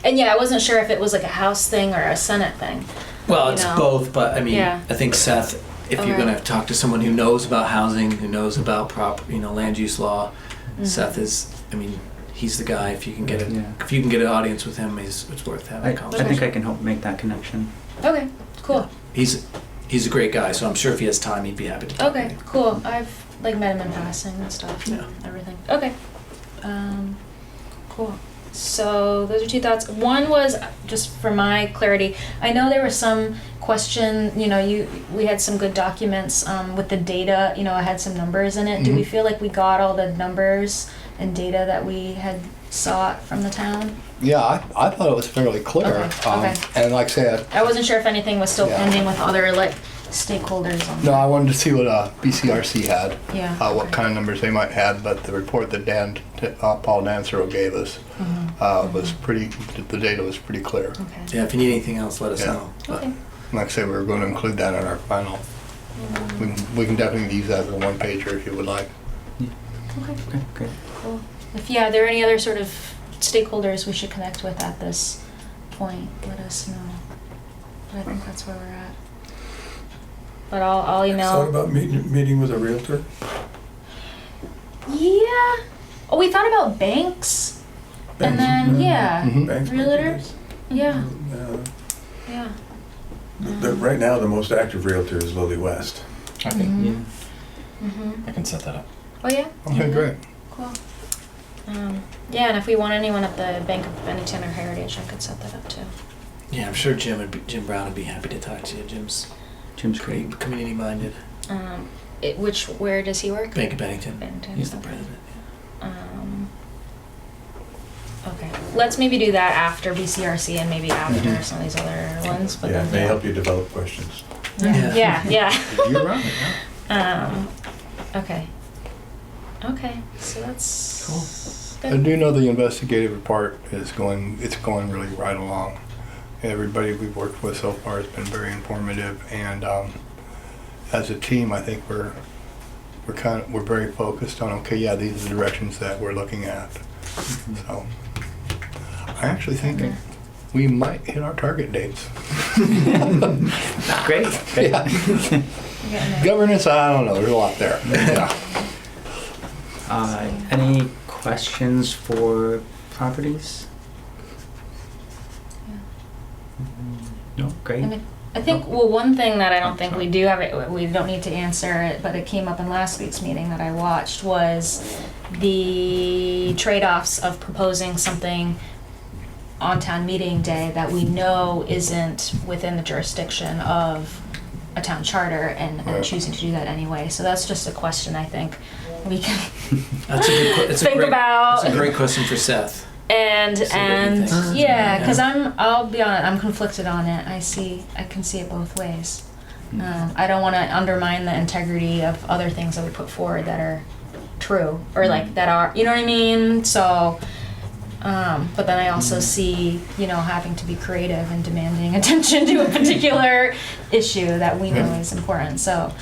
And yeah, I wasn't sure if it was like a House thing or a Senate thing. Well, You it's know. both, but I mean, Yeah. I think Seth, if you're Okay. going to talk to someone who knows about housing, who knows about land use law, Mhm. Seth is, I mean, he's the guy. If you can get Yeah. if you can get an audience with him, it's worth having a I conversation. think I can help make that connection. Okay. Cool. He's a great guy, so I'm sure if he has time, he'd be happy to talk to Okay. you. Cool. I've like met him in passing and stuff. Yeah. And everything. Okay. Cool. So those are two thoughts. One was just for my clarity. I know there was some question. You know, we had some good documents with the data. You know, I had some numbers in it. Do we feel like we got all the numbers and data that we had sought from the town? Yeah, I thought it was fairly clear. Okay. And like I said, I wasn't sure if anything was still Yeah. pending with other like stakeholders on no, that. I wanted to see what BCRC had, Yeah. what kind of numbers they might have, but the report that Paul Dansero gave us was pretty, the data was pretty clear. Okay. Yeah, if you need anything else, let us Yeah. know. But Okay. Like I said, we were going to include that in our final. We can definitely use that as a one-pager if you would like. Okay. Okay, great. Cool. If are there any other sort of stakeholders we should connect with at this point, let us know. But I think that's where we're at. But I'll Thought email. about meeting with a realtor? Yeah. Oh, we thought about banks. And then Mhm. Banks? realtors. Yeah. Uh, Yeah. Right now, the most active realtor is Lily West. I can, Yeah. Mhm. I can set that up. Oh yeah. Okay, great. Cool. Yeah, and if we want anyone at the Bank of Bennington or Heritage, I could set that up too. yeah, I'm sure Jim Brown would be happy to talk to you. Jim's Jim's great. community minded. Where does he work? Bank of Bennington. Bennington. He's the Okay. president. Okay, let's maybe do that after BCRC and maybe after some of these other ones. But Yeah, then, it may help you develop questions. Yeah. Yeah. Yeah. You're right. Um, Okay. Okay, so that's I good. do know the investigative report it's going really right along. Everybody we've worked with so far has been very informative, and as a team, I think we're very focused on, okay, yeah, these are the directions that we're looking at. So I actually think we might hit our target dates. Great. Yeah. Getting there. Governance, I don't know, there's a lot there. Yeah. Any questions for properties? No, great. And I think, well, one thing that I don't think we do have, we don't need to answer it, but it came up in last week's meeting that I watched, was the trade-offs of proposing something on town meeting day that we know isn't within the jurisdiction of a town charter and Right. choosing to do that anyway. So that's just a question I think we can That's a good. It's think about. That's a great question for Seth. And See what he and thinks. yeah, because I'll be honest, I'm conflicted on it. I can see it both ways. I don't want to undermine the integrity of other things that we put forward that are true or like that are, you know what I mean? So, but then I also see, having to be creative and demanding attention to a particular issue that we know is important. So,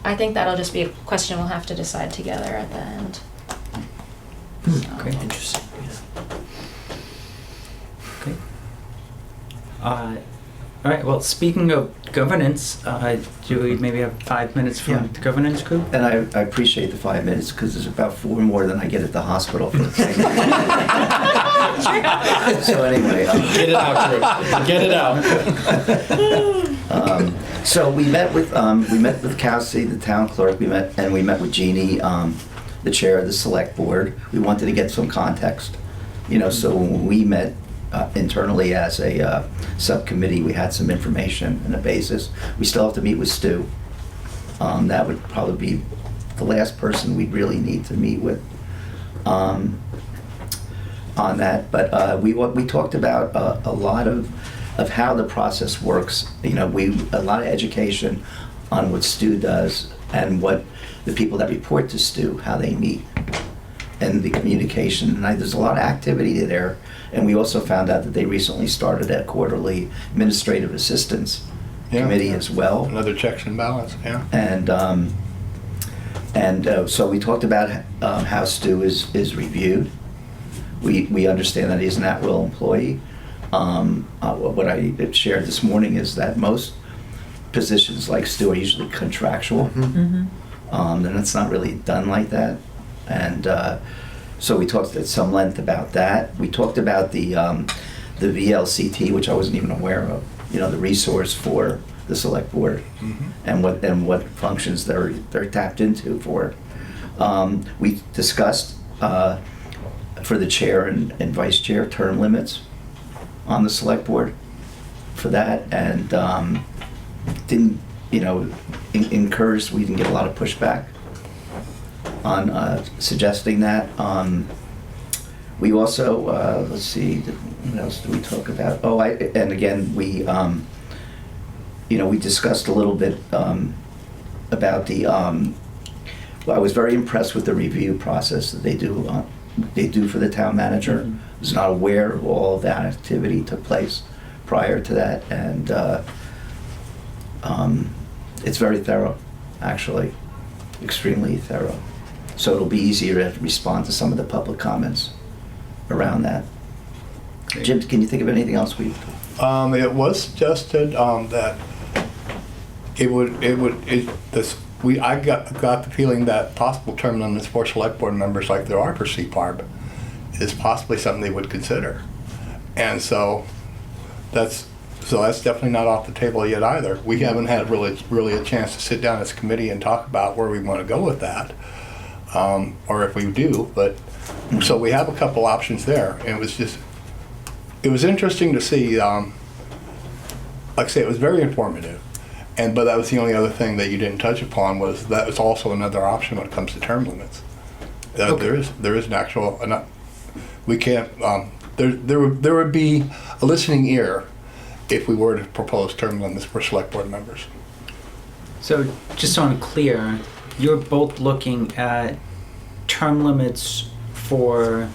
I think that'll just be a question we'll have to decide together at the end. Great. Interesting. Okay. All right. Well, speaking of governance, do we maybe have 5 minutes from Yeah. the governance group? And I appreciate the 5 minutes because there's about 4 more than I get at the hospital for the thing. So anyway, Get it out, Drew. Get it out. so we met with Cassie, the town clerk. We met with Jeannie, the chair of the select board. We wanted to get some context, So when we met internally as a subcommittee, we had some information and a basis. We still have to meet with Stu. That would probably be the last person we'd really need to meet with on that. But we talked about a lot of how the process works. A lot of education on what Stu does and what the people that report to Stu, how they meet, and the communication. And there's a lot of activity there. And we also found out that they recently started a quarterly administrative assistance committee as well. Another checks and balance, yeah. And so we talked about how Stu is reviewed. We understand that he's an at-will employee. What I shared this morning is that most positions like Stu are usually contractual. And it's not really done like that. And so we talked at some length about that. We talked about the VLCT, which I wasn't even aware of, the resource for the select board, and what functions they're tapped into for it. We discussed for the chair and vice chair term limits on the select board for that, and didn't encouraged. We didn't get a lot of pushback on suggesting that. We also let's see, what else did we talk about? Oh, and again we we discussed a little bit about the. I was very impressed with the review process that they do for the town manager. I was not aware of all of that activity took place prior to that, and it's very thorough, actually, extremely thorough. So it'll be easier to respond to some of the public comments around that. Great. Jim, can you think of anything else we? It was suggested that I got the feeling that possible term limits for select board members, like there are for CPARB, is possibly something they would consider, and so that's definitely not off the table yet either. We haven't had really a chance to sit down as a committee and talk about where we want to go with that, or if we do. But so we have a couple options there, and it was interesting to see. Like I say, it was very informative. But that was the only other thing that you didn't touch upon, was that was also another option when it comes to term limits. Okay. There is an actual, we can't, there would be a listening ear if we were to propose term limits for select board members. So just so I'm clear, you're both looking at term limits for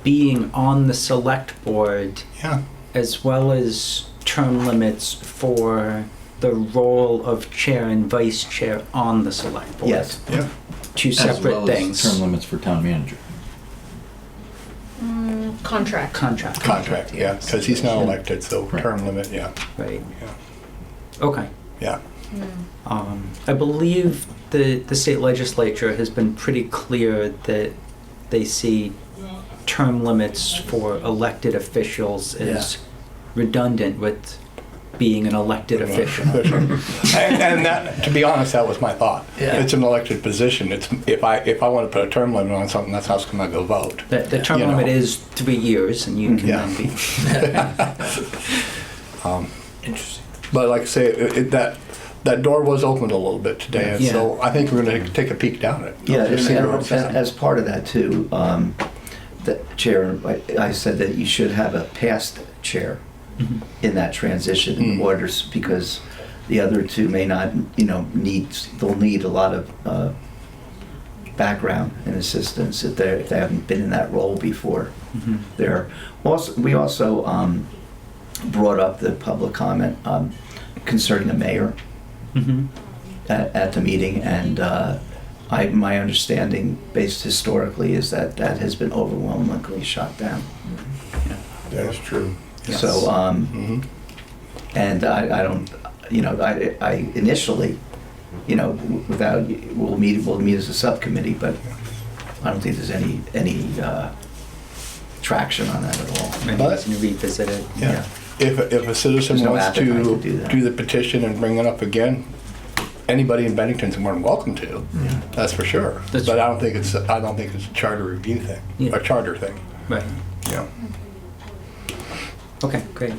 being on the select board Yeah. as well as term limits for the role of chair and vice chair on the select board. Yes. Yeah. Two As separate well as things. term limits for town manager. Contract. Contract. Contract, yeah, because he's not elected, so Right. term limit, yeah, Right. yeah, Okay. yeah. I believe the state legislature has been pretty clear that they see term limits for elected officials as redundant with being an elected official. And that, to be honest, that was my thought. Yeah. It's an elected position. It's if I want to put a term limit on something, that's how I'm going to go vote. The term You know. limit is 3 years, and you can Yeah. then be. Interesting. But like I say, that door was opened a little bit today, and Yeah. so I think we're going to take a peek down it. Yeah, Just see where and it's at. as part of that too, the chair, I said that you should have a past chair Mhm. in that transition in Mm. orders, because the other two may not, they'll need a lot of background and assistance if they haven't been in that role before. Mhm. We also brought up the public comment concerning the mayor Mhm. at the meeting, and my understanding, based historically, is that has been overwhelmingly shot down. That is true. Yes. So, Mhm. and I don't, I initially, without, we'll meet as a subcommittee, but I don't think there's any traction on that at all. Maybe But- we can revisit it. Yeah. If a citizen There's no wants appetite to to do that. do the petition and bring it up again, anybody in Bennington's more than welcome to. That's for sure. That's But true. I don't think it's a charter review thing, Yeah. a charter thing. Right. Yeah. Okay, great.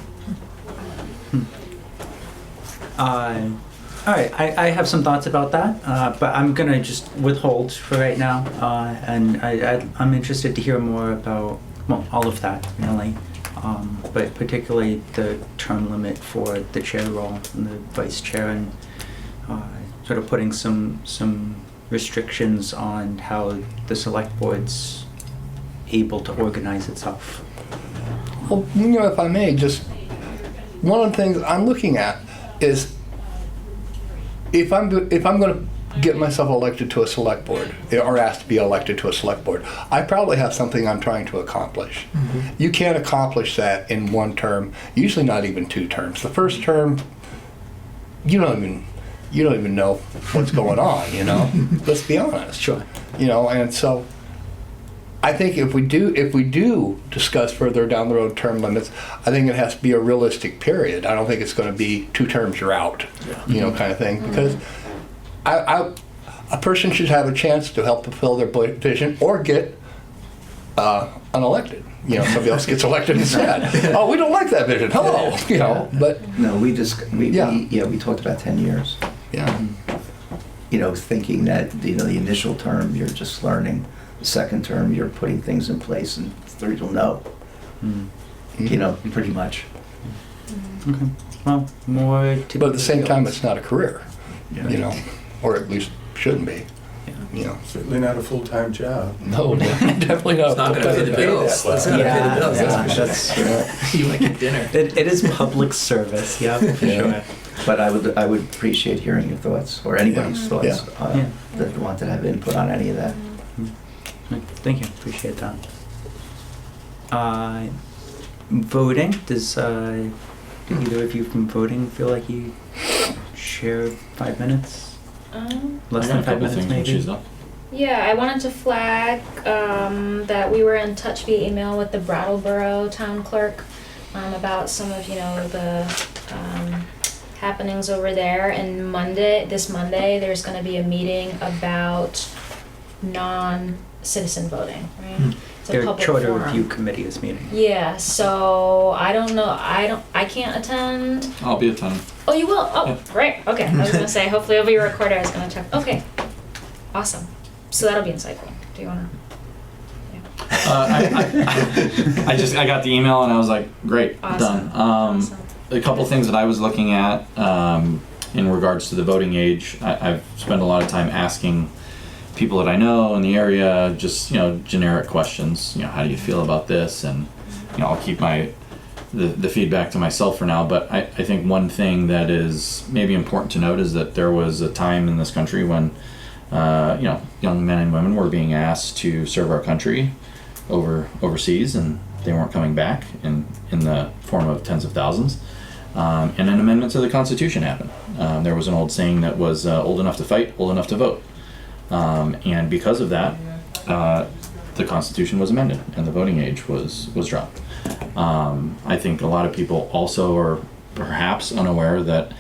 All right, I have some thoughts about that, but I'm gonna just withhold for right now, and I'm interested to hear more about, well, all of that, really, but particularly the term limit for the chair role and the vice chair, and sort of putting some restrictions on how the select board's able to organize itself. Well, if I may, just one of the things I'm looking at is if I'm going to get myself elected to a select board or asked to be elected to a select board, I probably have something I'm trying to accomplish. You can't accomplish that in one term, usually not even 2 terms. The first term, you don't even know what's going on. Let's be honest. Sure. And so I think if we do discuss further down the road term limits, I think it has to be a realistic period. I don't think it's going to be 2 terms you're out, kind of thing. Because a person should have a chance to help fulfill their vision or get unelected. Somebody else gets elected instead. Oh, we don't like that vision. Hello. But No, we talked about 10 years. yeah, Thinking that, the initial term, you're just learning. The second term, you're putting things in place, and third, you'll know. Pretty much. Okay. Well, more to. but at the same time, it's not a career. Yeah. Or at least shouldn't be. Certainly not a full-time job. No, definitely not. It's not gonna pay the bills. It's not gonna pay the bills, that's for sure. You might get dinner. It is public service, yeah, for Yeah. sure. But I would appreciate hearing your thoughts, or anybody's Yeah. thoughts, Yeah. that want to have input on any of that. Thank you, appreciate that. Voting, does either of you from voting feel like you share 5 minutes? Less than 5 minutes, maybe? Yeah, I wanted to flag that we were in touch via email with the Brattleboro town clerk about some of the happenings over there. And this Monday, there's going to be a meeting about non-citizen voting, right? It's a Their public charter forum. review committee is meeting. Yeah, so I don't know. I can't attend. I'll be attending. Oh, you will? Oh, Yeah. great. Okay. I was gonna say hopefully it'll be recorded. I was gonna check. Okay. Awesome. So that'll be insightful. Do you wanna? I got the email and I was like, great, Awesome. done. Awesome. A couple things that I was looking at, in regards to the voting age, I've spent a lot of time asking people that I know in the area, just, generic questions, how do you feel about this? And, I'll keep the feedback to myself for now, but I think one thing that is maybe important to note is that there was a time in this country when, young men and women were being asked to serve our country overseas, and they weren't coming back in the form of tens of thousands. And an amendment to the Constitution happened. There was an old saying that was old enough to fight, old enough to vote. And because of that, the Constitution was amended and the voting age was dropped. I think a lot of people also are perhaps unaware that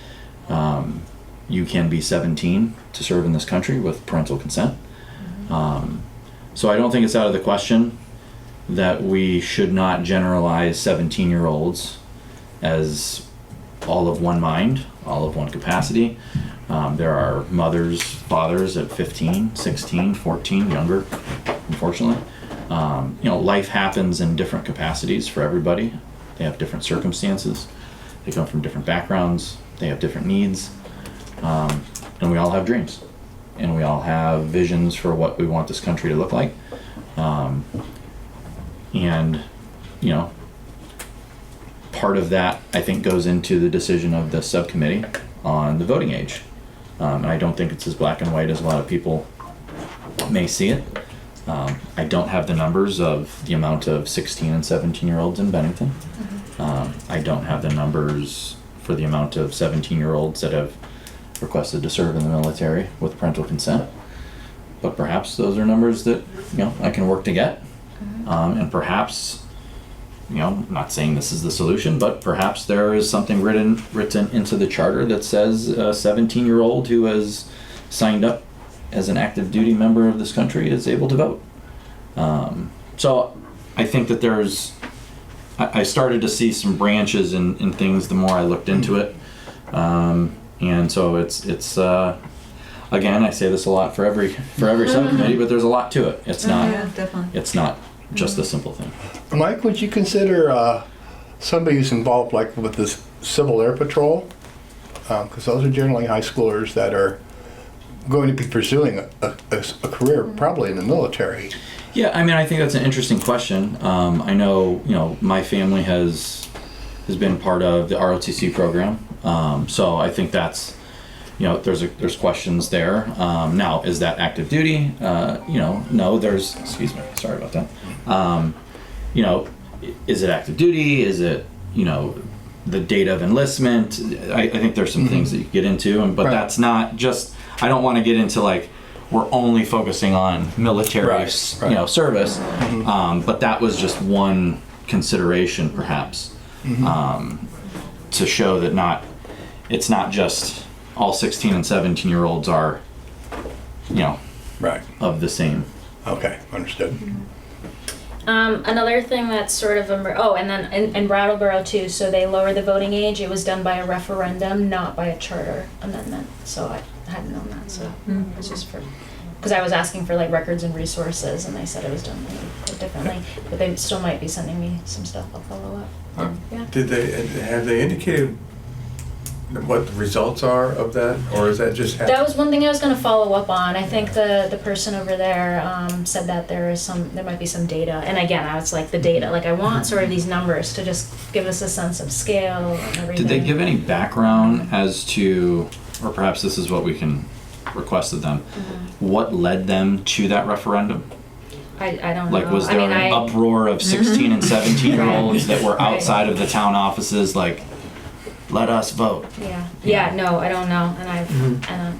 you can be 17 to serve in this country with parental consent. So I don't think it's out of the question that we should not generalize 17-year-olds as all of one mind, all of one capacity. There are mothers, fathers at 15, 16, 14, younger, unfortunately. Life happens in different capacities for everybody. They have different circumstances. They come from different backgrounds. They have different needs. And we all have dreams. And we all have visions for what we want this country to look like. And part of that, I think, goes into the decision of the subcommittee on the voting age. And I don't think it's as black and white as a lot of people may see it. I don't have the numbers of the amount of 16 and 17-year-olds in Bennington. I don't have the numbers for the amount of 17-year-olds that have requested to serve in the military with parental consent. But perhaps those are numbers that, I can work to get. And perhaps, I'm not saying this is the solution, but perhaps there is something written into the charter that says a 17-year-old who has signed up as an active duty member of this country is able to vote. So I think that I started to see some branches in things the more I looked into it. And so it's again, I say this a lot for every subcommittee, but there's a lot to it. It's not, definitely. it's not just a simple thing. Mike, would you consider somebody who's involved like with this Civil Air Patrol? Because those are generally high schoolers that are going to be pursuing a career probably in the military. Yeah, I think that's an interesting question. I know, my family has been part of the ROTC program. So I think that's, there's questions there. Now, is that active duty? No, excuse me, sorry about that. Is it active duty? Is it, the date of enlistment? I think there's some things that you get into, but Right. that's not just, I don't want to get into like, we're only focusing on military, Right. service. But that was just one consideration, perhaps, to show that it's not just all 16 and 17-year-olds are, Right. of the same. Okay, understood. Another thing that's sort of and then in Brattleboro too, so they lowered the voting age. It was done by a referendum, not by a charter amendment. So I hadn't known that, so it's just because I was asking for like records and resources, and they said it was done quite differently. But they still might be sending me some stuff. I'll follow up. Yeah. Have they indicated what the results are of that, or is that just That was one thing I was going to follow up on. I think the person over there said that there might be some data. And again, I was like, the data, like I want sort of these numbers to just give us a sense of scale and everything. Did they give any background as to, or perhaps this is what we can request of them, what led them to that referendum? I don't Like, know. was there an uproar of 16 and 17-year-olds that were Right. outside of the town offices, like, let us vote? Yeah, no, I don't know. And I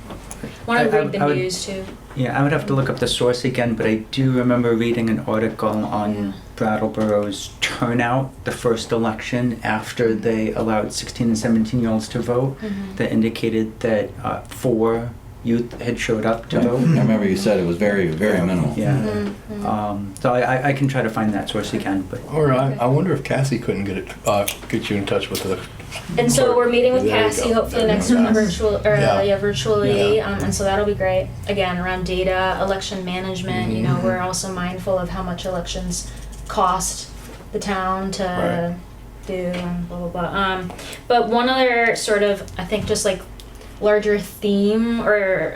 want to read the I would- news too. Yeah, I would have to look up the source again, but I do remember reading an article on Brattleboro's turnout the first election after they allowed 16 and 17-year-olds to vote that indicated that 4 youth had showed up to vote. I remember you said it was very, very minimal. Yeah. So I can try to find that source again, but Or I wonder if Cassie couldn't get you in touch with the. And so we're meeting with There you Cassie go. hopefully There you next go. month virtually. Yeah. And so that'll be great. Again, around data, election management, we're also mindful of how much elections cost the town to Right. do and blah, blah, blah. But one other sort of, I think just like larger theme or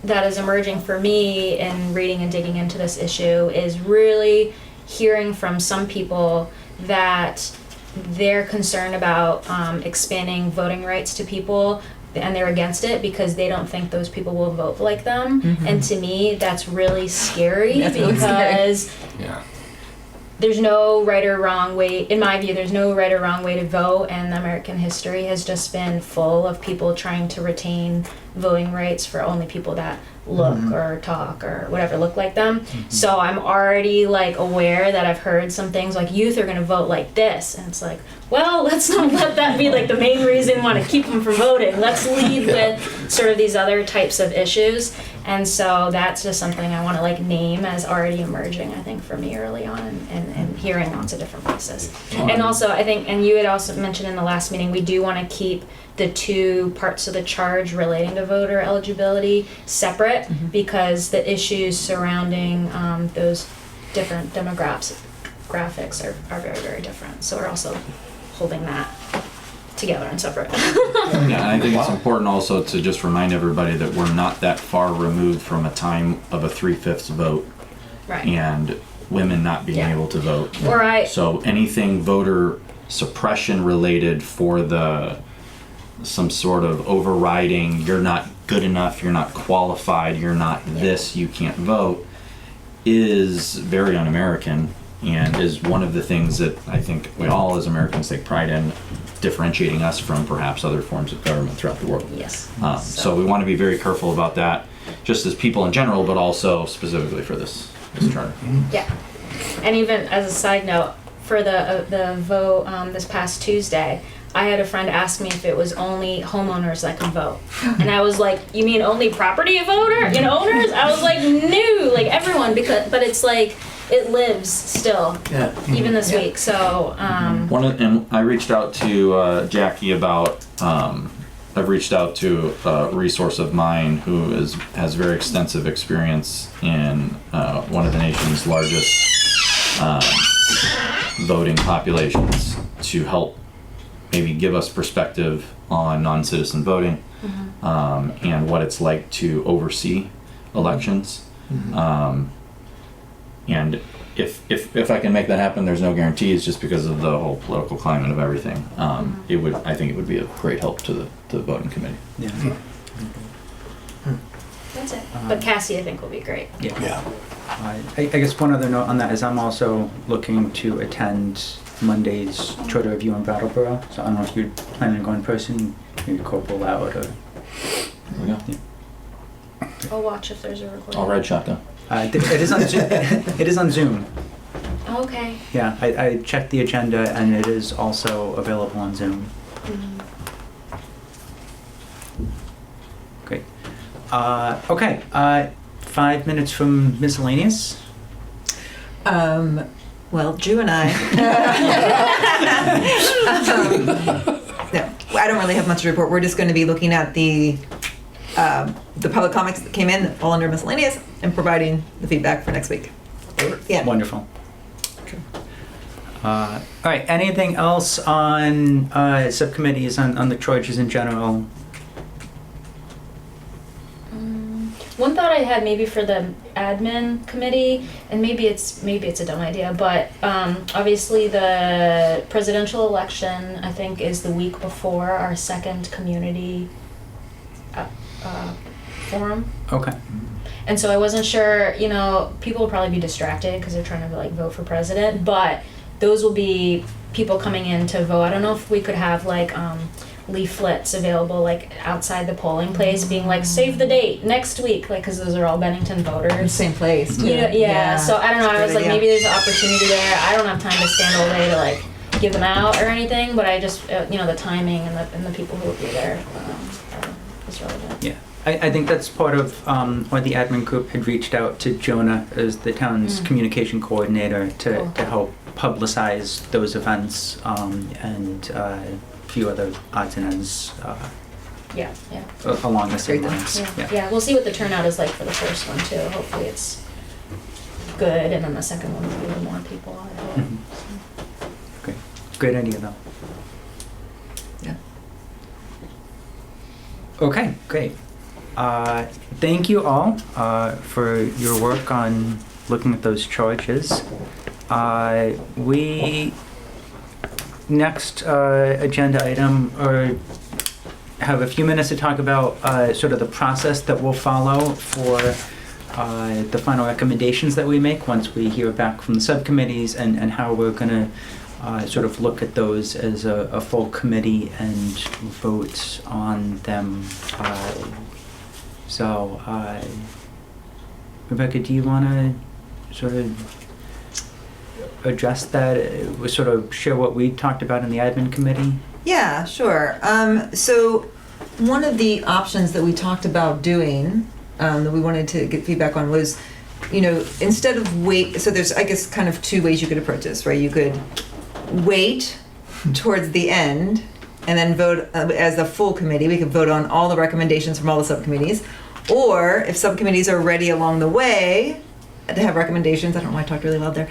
that is emerging for me in reading and digging into this issue is really hearing from some people that they're concerned about expanding voting rights to people, and they're against it because they don't think those people will vote like them. And to me, that's really scary. That's really because Yeah. there's no right or wrong way, in my view, there's no right or wrong way to vote, and American history has just been full of people trying to retain voting rights for only people that look or talk or whatever look like them. So I'm already like aware that I've heard some things like youth are going to vote like this, and it's like, well, let's not let that be like the main reason we want to keep them from voting. Let's lead with sort of these other types of issues. And so that's just something I want to like name as already emerging, I think, for me early on and hearing lots of different voices. And also, I think, and you had also mentioned in the last meeting, we do want to keep the two parts of the charge relating to voter eligibility separate because the issues surrounding those different demographics are very, very different. So we're also holding that together and separate. Yeah, and I think it's important also to just remind everybody that we're not that far removed from a time of a 3/5 vote Right. and women not being able to vote. So anything voter suppression related for some sort of overriding, you're not good enough, you're not qualified, you're not this, you can't vote, is very un-American and is one of the things that I think we all as Americans take pride in, differentiating us from perhaps other forms of government throughout the world. Yes. So we want to be very careful about that, just as people in general, but also specifically for this charter. Yeah. And even as a side note, for the vote this past Tuesday, I had a friend ask me if it was only homeowners that could vote. And I was like, you mean only property owners? I was like, no, like everyone, but it's like, it lives still, even this week. So, And I reached out to Jackie about, I've reached out to a resource of mine who has very extensive experience in one of the nation's largest voting populations to help maybe give us perspective on non-citizen voting and what it's like to oversee elections. And if I can make that happen, there's no guarantees just because of the whole political climate of everything. I think it would be a great help to the voting committee. Yeah. that's it. But Cassie, I think, will be great. Yeah. I guess one other note on that is I'm also looking to attend Monday's Charter Review in Brattleboro. So I don't know if you're planning on going in person, maybe Corporal Loud or... There we go. Yeah. I'll watch if there's a recording. I'll ride shotgun. It is on Zoom. It is on Zoom. Okay. Yeah, I checked the agenda and it is also available on Zoom. Great. Okay. 5 minutes from miscellaneous. Well, Drew and I. No, I don't really have much to report. We're just going to be looking at the public comments that came in that fall under miscellaneous and providing the feedback for next week. Yeah. Wonderful. All right. Anything else on subcommittees on the charges in general? One thought I had maybe for the admin committee, and maybe it's a dumb idea, but obviously the presidential election, I think, is the week before our second community forum. Okay. And so I wasn't sure, people will probably be distracted because they're trying to like vote for president, but those will be people coming in to vote. I don't know if we could have like leaflets available like outside the polling place being like, save the date next week, like, because those are all Bennington voters. Same place. Too. Yeah. So I don't know, I was like, idea. maybe there's an opportunity there. I don't have time to stand all day to like give them out or anything, but I just, the timing and the people who will be there is relevant. Yeah. I think that's part of why the admin group had reached out to Jonah as the town's communication coordinator to help publicize those events and a few other odds and ends along the same lines. Yeah, we'll see what the turnout is like for the first one too. Hopefully it's good, and then the second one will be with more people. I hope. Great idea though. Yeah. Okay, great. Thank you all for your work on looking at those charges. We next agenda item, or have a few minutes to talk about sort of the process that we'll follow for the final recommendations that we make once we hear back from the subcommittees, and how we're going to sort of look at those as a full committee and vote on them. So, Rebecca, do you want to sort of address that, sort of share what we talked about in the admin committee? Yeah, sure. So one of the options that we talked about doing, that we wanted to get feedback on, was, instead of so there's, I guess, kind of two ways you could approach this, right? You could wait towards the end and then vote as a full committee. We could vote on all the recommendations from all the subcommittees. Or if subcommittees are ready along the way to have recommendations, I don't know why I talked really loud there,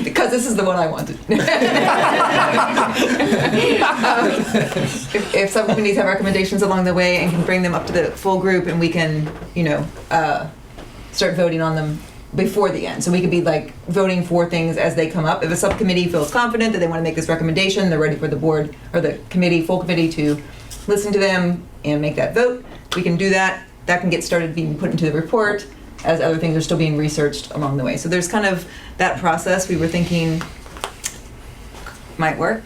because this is the one I wanted. If subcommittees have recommendations along the way and can bring them up to the full group, and we can, start voting on them before the end. So we could be like voting for things as they come up. If a subcommittee feels confident that they want to make this recommendation, they're ready for the board or the committee, full committee, to listen to them and make that vote, we can do that. That can get started being put into the report as other things are still being researched along the way. So there's kind of that process we were thinking might work,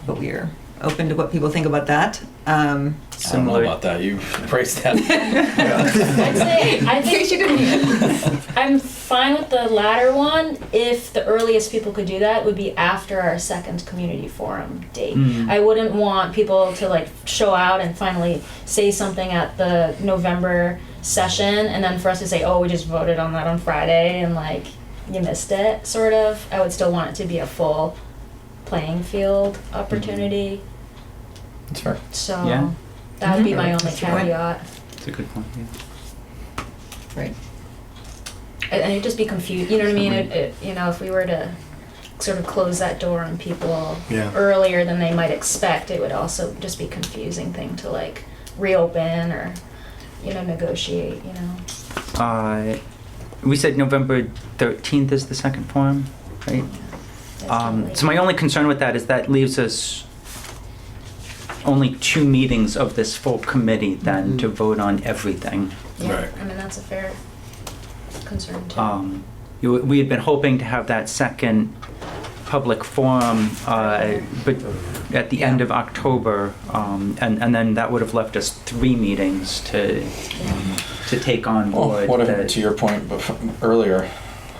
but we're open to what people think about that. I don't know about that. You praised that. I'd say, I In case you think didn't hear. I'm fine with the latter one if the earliest people could do that would be after our second community forum date. I wouldn't want people to like show out and finally say something at the November session and then for us to say, oh, we just voted on that on Friday and like you missed it, sort of. I would still want it to be a full playing field opportunity. That's fair. So Yeah. that would be my only That's a good point. caveat. That's a good point, yeah. Right. And it'd just be confused, you know what I mean? If we were to sort of close that door on people earlier than they might expect, it would also just be a confusing thing to like reopen or, negotiate, We said November 13th is the second forum, right? So my only concern with that is that leaves us only 2 meetings of this full committee then to vote on everything. Yeah, Right. I mean, that's a fair concern too. We had been hoping to have that second public forum, but at the end of October, and then that would have left us 3 meetings to take on board. What if, to your point earlier,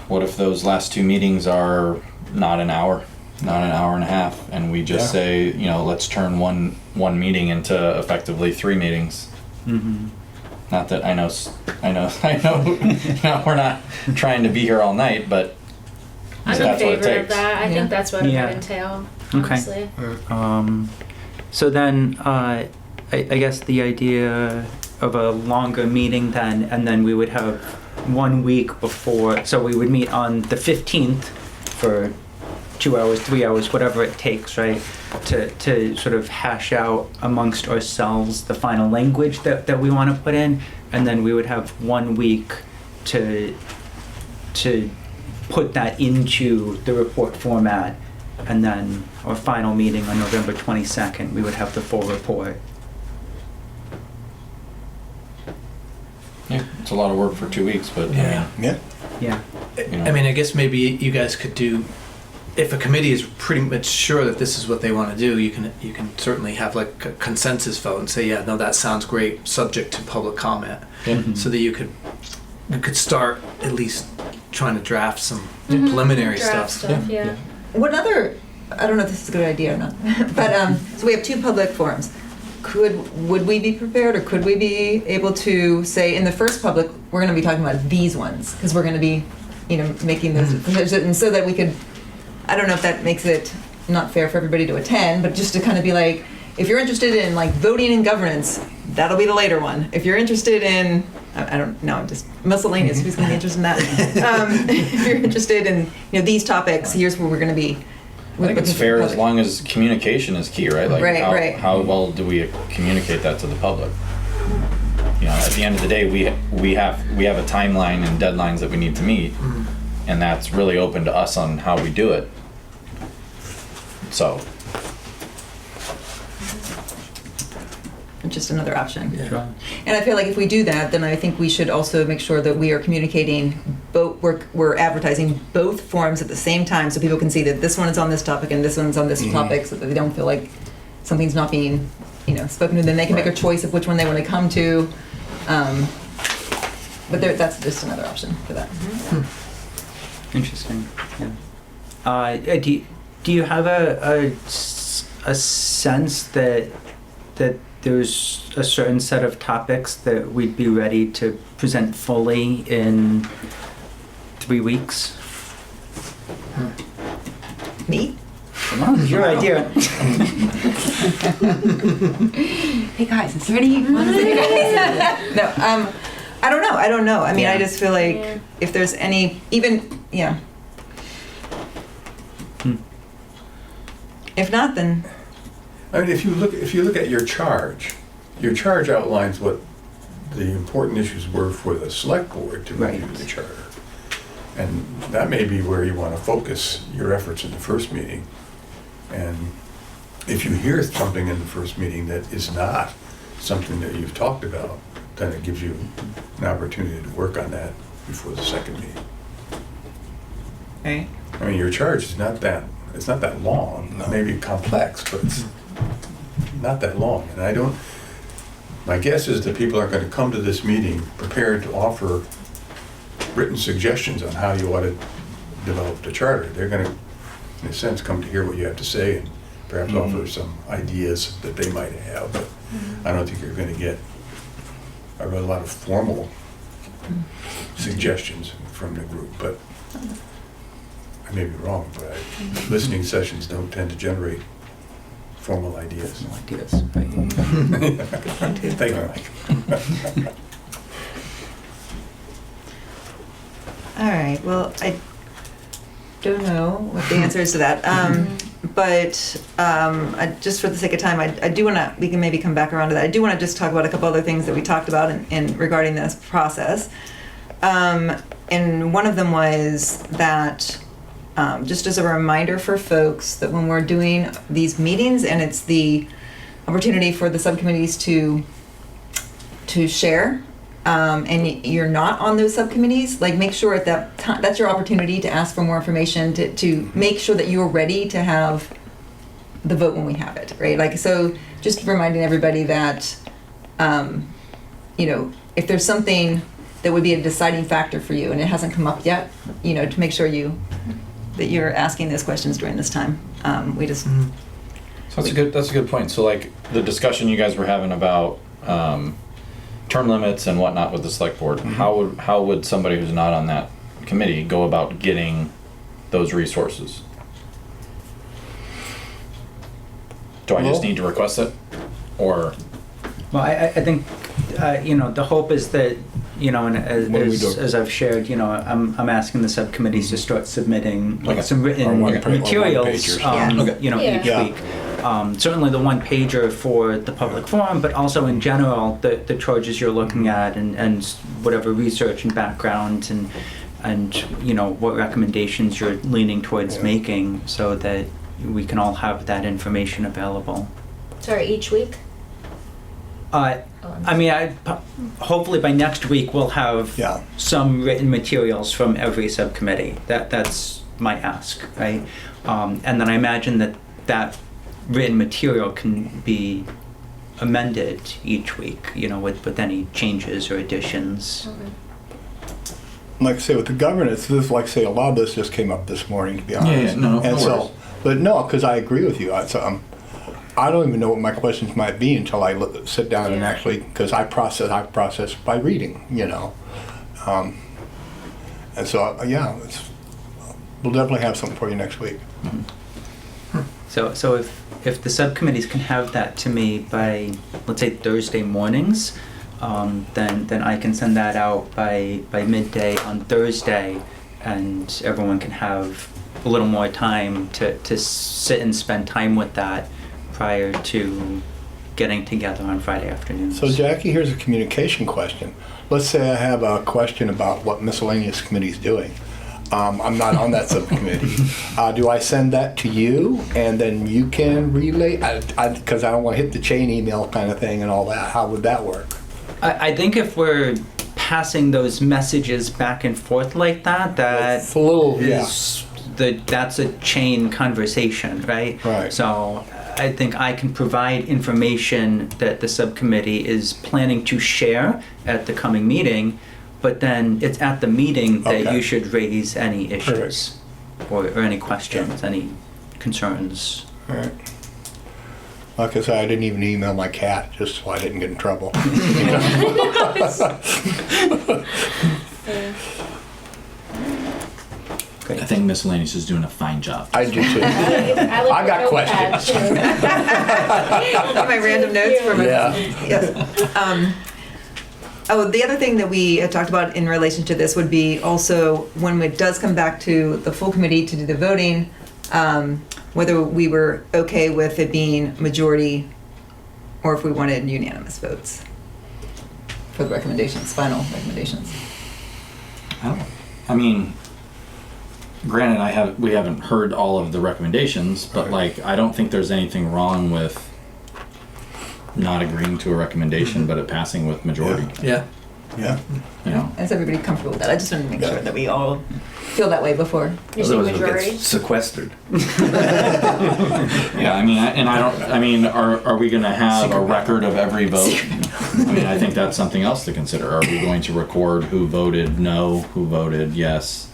what if those last 2 meetings are not an hour and a half, and we just say, let's turn one meeting into effectively 3 meetings? Not that I know, we're not trying to be here all night, but I'm in that's what it favor of takes. that. I think that's what it Yeah. would entail, Okay. honestly. So then, I guess the idea of a longer meeting then, and then we would have 1 week before, so we would meet on the 15th for 2 hours, 3 hours, whatever it takes, right? To sort of hash out amongst ourselves the final language that we want to put in, and then we would have 1 week to put that into the report format, and then our final meeting on November 22nd, we would have the full report. Yeah, it's a lot of work for 2 weeks, but Yeah. Yeah. I mean, I guess maybe you guys could do, if a committee is pretty much sure that this is what they want to do, you can certainly have like a consensus vote and say, yeah, no, that sounds great, subject to public comment, so that you could start at least trying to draft some preliminary Draft stuff. yeah. What other, I don't know if this is a good idea or not, but so we have 2 public forums. Would we be prepared, or could we be able to say in the first public, we're going to be talking about these ones, because we're going to be, making those, and so that we could, I don't know if that makes it not fair for everybody to attend, but just to kind of be like, if you're interested in like voting and governance, that'll be the later one. If you're interested in, I don't know, I'm just miscellaneous, who's going to be interested in that? If you're interested in, these topics, here's where we're going to be I think it's fair as long as communication is key, right? Like Right. how well do we communicate that to the public? You know, at the end of the day, we have a timeline and deadlines that we need to meet, and that's really open to us on how we do it. So, Just another option. Sure. And I feel like if we do that, then I think we should also make sure that we are communicating both, we're advertising both forums at the same time so people can see that this one is on this topic and this one's on this topic, so that they don't feel like something's not being, spoken to. Then they can make a choice of which one they want to come to. But that's just another option for that. Interesting. Yeah. Do you have a sense that there's a certain set of topics that we'd be ready to present fully in 3 weeks? Me? Come on, it's your idea. Hey guys, is there any ones that you guys? No, I don't know. I mean, I just feel like if there's any, even, If not, then I mean, if you look at your charge outlines what the important issues were for the select board to review Right. the charter. And that may be where you want to focus your efforts in the first meeting. And if you hear something in the first meeting that is not something that you've talked about, then it gives you an opportunity to work on that before the second meeting. right. I mean, your charge is not that long. No. It may be complex, but it's not that long. And my guess is that people aren't going to come to this meeting prepared to offer written suggestions on how you ought to develop the charter. They're going to, in a sense, come to hear what you have to say and perhaps offer some ideas that they might have. But I don't think you're going to get a lot of formal suggestions from the group. But I may be wrong, but listening sessions don't tend to generate formal ideas. No ideas, right? Thank you, Mike. All right, well, I don't know what the answer is to that. But just for the sake of time, I do want to, we can maybe come back around to that. I do want to just talk about a couple other things that we talked about in regarding this process. And one of them was that, just as a reminder for folks, that when we're doing these meetings and it's the opportunity for the subcommittees to share, and you're not on those subcommittees, like make sure at that time, that's your opportunity to ask for more information, to make sure that you're ready to have the vote when we have it, right? Like, so just reminding everybody that, if there's something that would be a deciding factor for you and it hasn't come up yet, to make sure that you're asking those questions during this time. We just... So that's a good point. So like the discussion you guys were having about term limits and whatnot with the select board, how would somebody who's not on that committee go about getting those resources? Do I just need to request it, or? Well, I think, the hope is that, and When we do- as I've shared, I'm asking the subcommittees to start submitting Okay. some written Or one-pagers. materials, Yeah. each Yeah. week. Certainly the one pager for the public forum, but also in general, the charges you're looking at and whatever research and background and what recommendations you're leaning towards making, so that we can all have that information available. Sorry, each week? I mean, hopefully by next week we'll have Yeah. some written materials from every subcommittee. That's my ask, right? And then I imagine that written material can be amended each week, with any changes or additions. Like I say, with the governance, this, like I say, a lot of this just came up this morning, to be honest. no And worries. so, but no, because I agree with you. I don't even know what my questions might be until I sit down and Yeah. actually, because I process by reading, and so, we'll definitely have something for you next week. So if the subcommittees can have that to me by, let's say, Thursday mornings, then I can send that out by midday on Thursday, and everyone can have a little more time to sit and spend time with that prior to getting together on Friday afternoons. So Jackie, here's a communication question. Let's say I have a question about what miscellaneous committee is doing. I'm not on that subcommittee. Do I send that to you and then you can relay? Because I don't want to hit the chain email kind of thing and all that. How would that work? I think if we're passing those messages back and forth like that, It's a little, yeah. That's a chain conversation, right? Right. So I think I can provide information that the subcommittee is planning to share at the coming meeting, but then it's at the meeting that Okay. you should raise any issues or any questions, any concerns. All right. Like I said, I didn't even email my cat just so I didn't get in trouble. Great. I think miscellaneous is doing a fine job. I do too. I got questions. My random notes from Yeah. Yes. Oh, the other thing that we had talked about in relation to this would be also when it does come back to the full committee to do the voting, whether we were okay with it being majority or if we wanted unanimous votes for the recommendations, final recommendations. I mean, granted, we haven't heard all of the recommendations, but Right. like, I don't think there's anything wrong with not agreeing to a recommendation, but it passing with majority. Yeah. Yeah. You know, Is everybody comfortable with that? I just wanted to make Yeah. sure that we all feel that way before. You say Otherwise it'll get majority? sequestered. yeah. I mean, are we going to have a record of every vote? I mean, I think that's something else to consider. Are we going to record who voted no, who voted yes,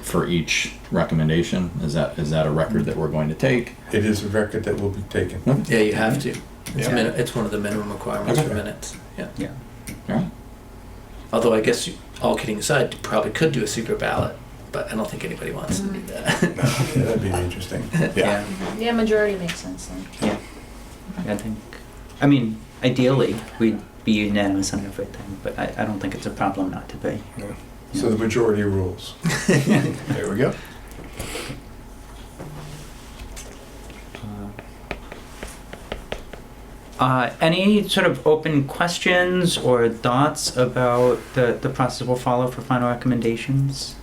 for each recommendation? Is that a record that we're going to take? It is a record that will be taken. Yeah, you have to. It's, Yeah. it's one of the minimum requirements Okay. for minutes. Yeah. Yeah. All right. Although I guess, all kidding aside, you probably could do a secret ballot, but I don't think anybody wants to do that. Yeah, that'd be interesting. Yeah. Yeah, majority makes sense then. Yeah. I mean, ideally, we'd be unanimous on everything, but I don't think it's a problem not to be. So the majority rules. There we go. Any sort of open questions or thoughts about the process we'll follow for final recommendations?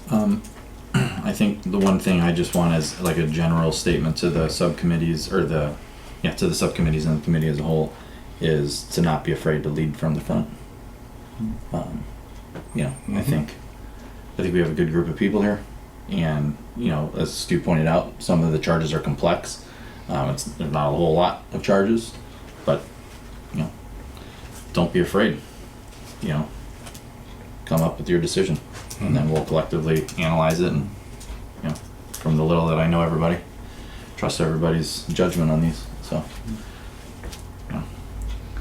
I think the one thing I just want is like a general statement to the subcommittees to the subcommittees and the committee as a whole is to not be afraid to lead from the front. I think we have a good group of people here, and as Stu pointed out, some of the charges are complex. There's not a whole lot of charges, but don't be afraid. Come up with your decision, and then we'll collectively analyze it. And from the little that I know, everybody trust everybody's judgment on these. So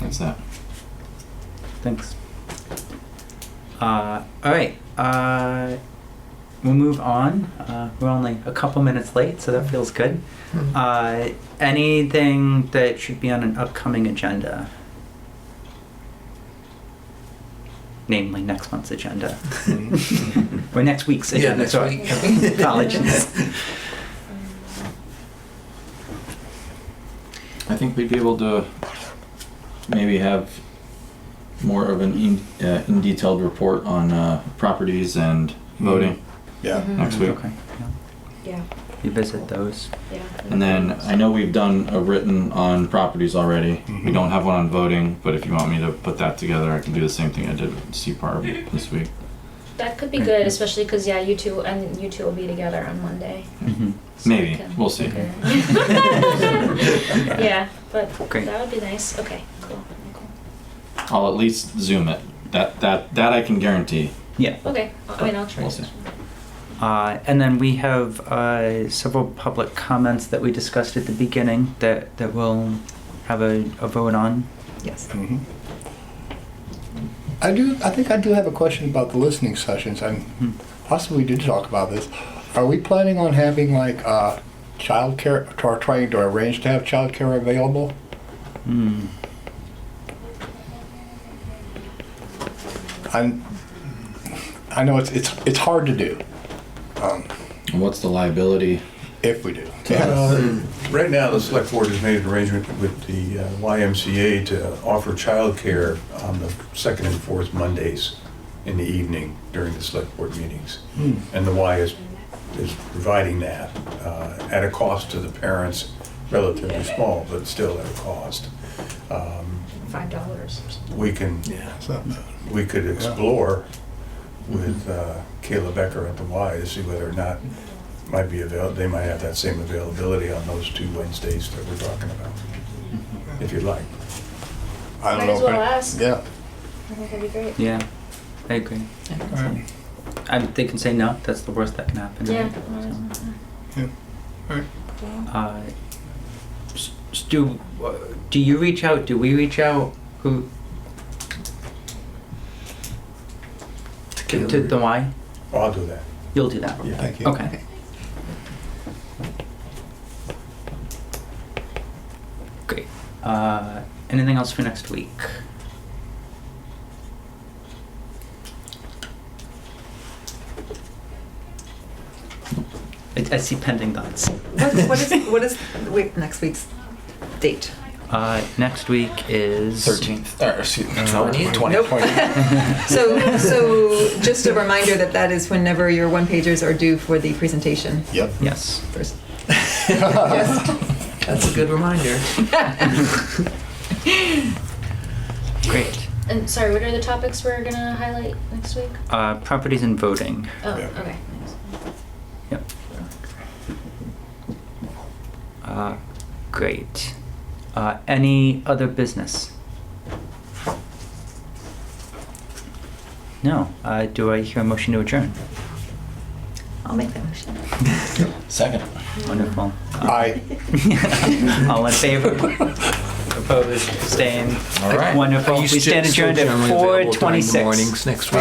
that's that. Thanks. All right. We'll move on. We're only a couple minutes late, so that feels good. Anything that should be on an upcoming agenda? Namely, next month's agenda. Or next week's Yeah, agenda. next sorry. week. Apologies. I think we'd be able to maybe have more of an in detailed report on properties and voting Yeah. next week. Okay. Yeah, You visit those. yeah. And then I know we've done a written on properties already. We don't have one on voting, but if you want me to put that together, I can do the same thing I did with CPAR this week. That could be good, especially because you two will be together on Monday. Mm-hmm. So Maybe. we can- We'll see. Okay. Yeah, but Great. that would be nice. Okay, cool. I'll at least Zoom it. That I can guarantee. Yeah. Okay, I mean, I'll try. We'll see. And then we have several public comments that we discussed at the beginning that we'll have a vote on. Yes. Mhm. I think I do have a question about the listening sessions. And possibly we did talk about this. Are we planning on having childcare, or trying to arrange to have childcare available? Hmm. I know it's hard to do. And what's the liability? If we do. Right now, the select board has made an arrangement with the YMCA to offer childcare on the second and fourth Mondays in the evening during the select board meetings. And the Y is providing that at a cost to the parents, relatively small, but still at a cost. $5. We can, Yeah. we could explore with Kayla Becker at the Y to see whether or not might be they might have that same availability on those 2 Wednesdays that we're talking about, if you'd like. I don't Might know as if well I- ask. Yeah. I think that'd be great. Yeah, I agree. They can say no, that's the worst that can happen. Yeah. Right? Stu, do you reach out? Do we reach out? Who? To the Y? Oh, I'll do that. You'll do that. Yeah. Thank you. Okay. Great. Anything else for next week? I see pending thoughts. What is next week's date? Next week is 13th. Or, excuse me, 20. Nope. So just a reminder that is whenever your one-pagers are due for the presentation. Yep. Yes. First. That's a good reminder. Great. And sorry, what are the topics we're gonna highlight next week? Properties and voting. Oh, Yeah. okay. Yep. Great. Any other business? No. Do I hear a motion to adjourn? I'll make that motion. Second. Wonderful. Aye. All in favor? Opposed? Abstained? All right. Wonderful. We stand adjourned at Generally available during the 4:26. mornings next week.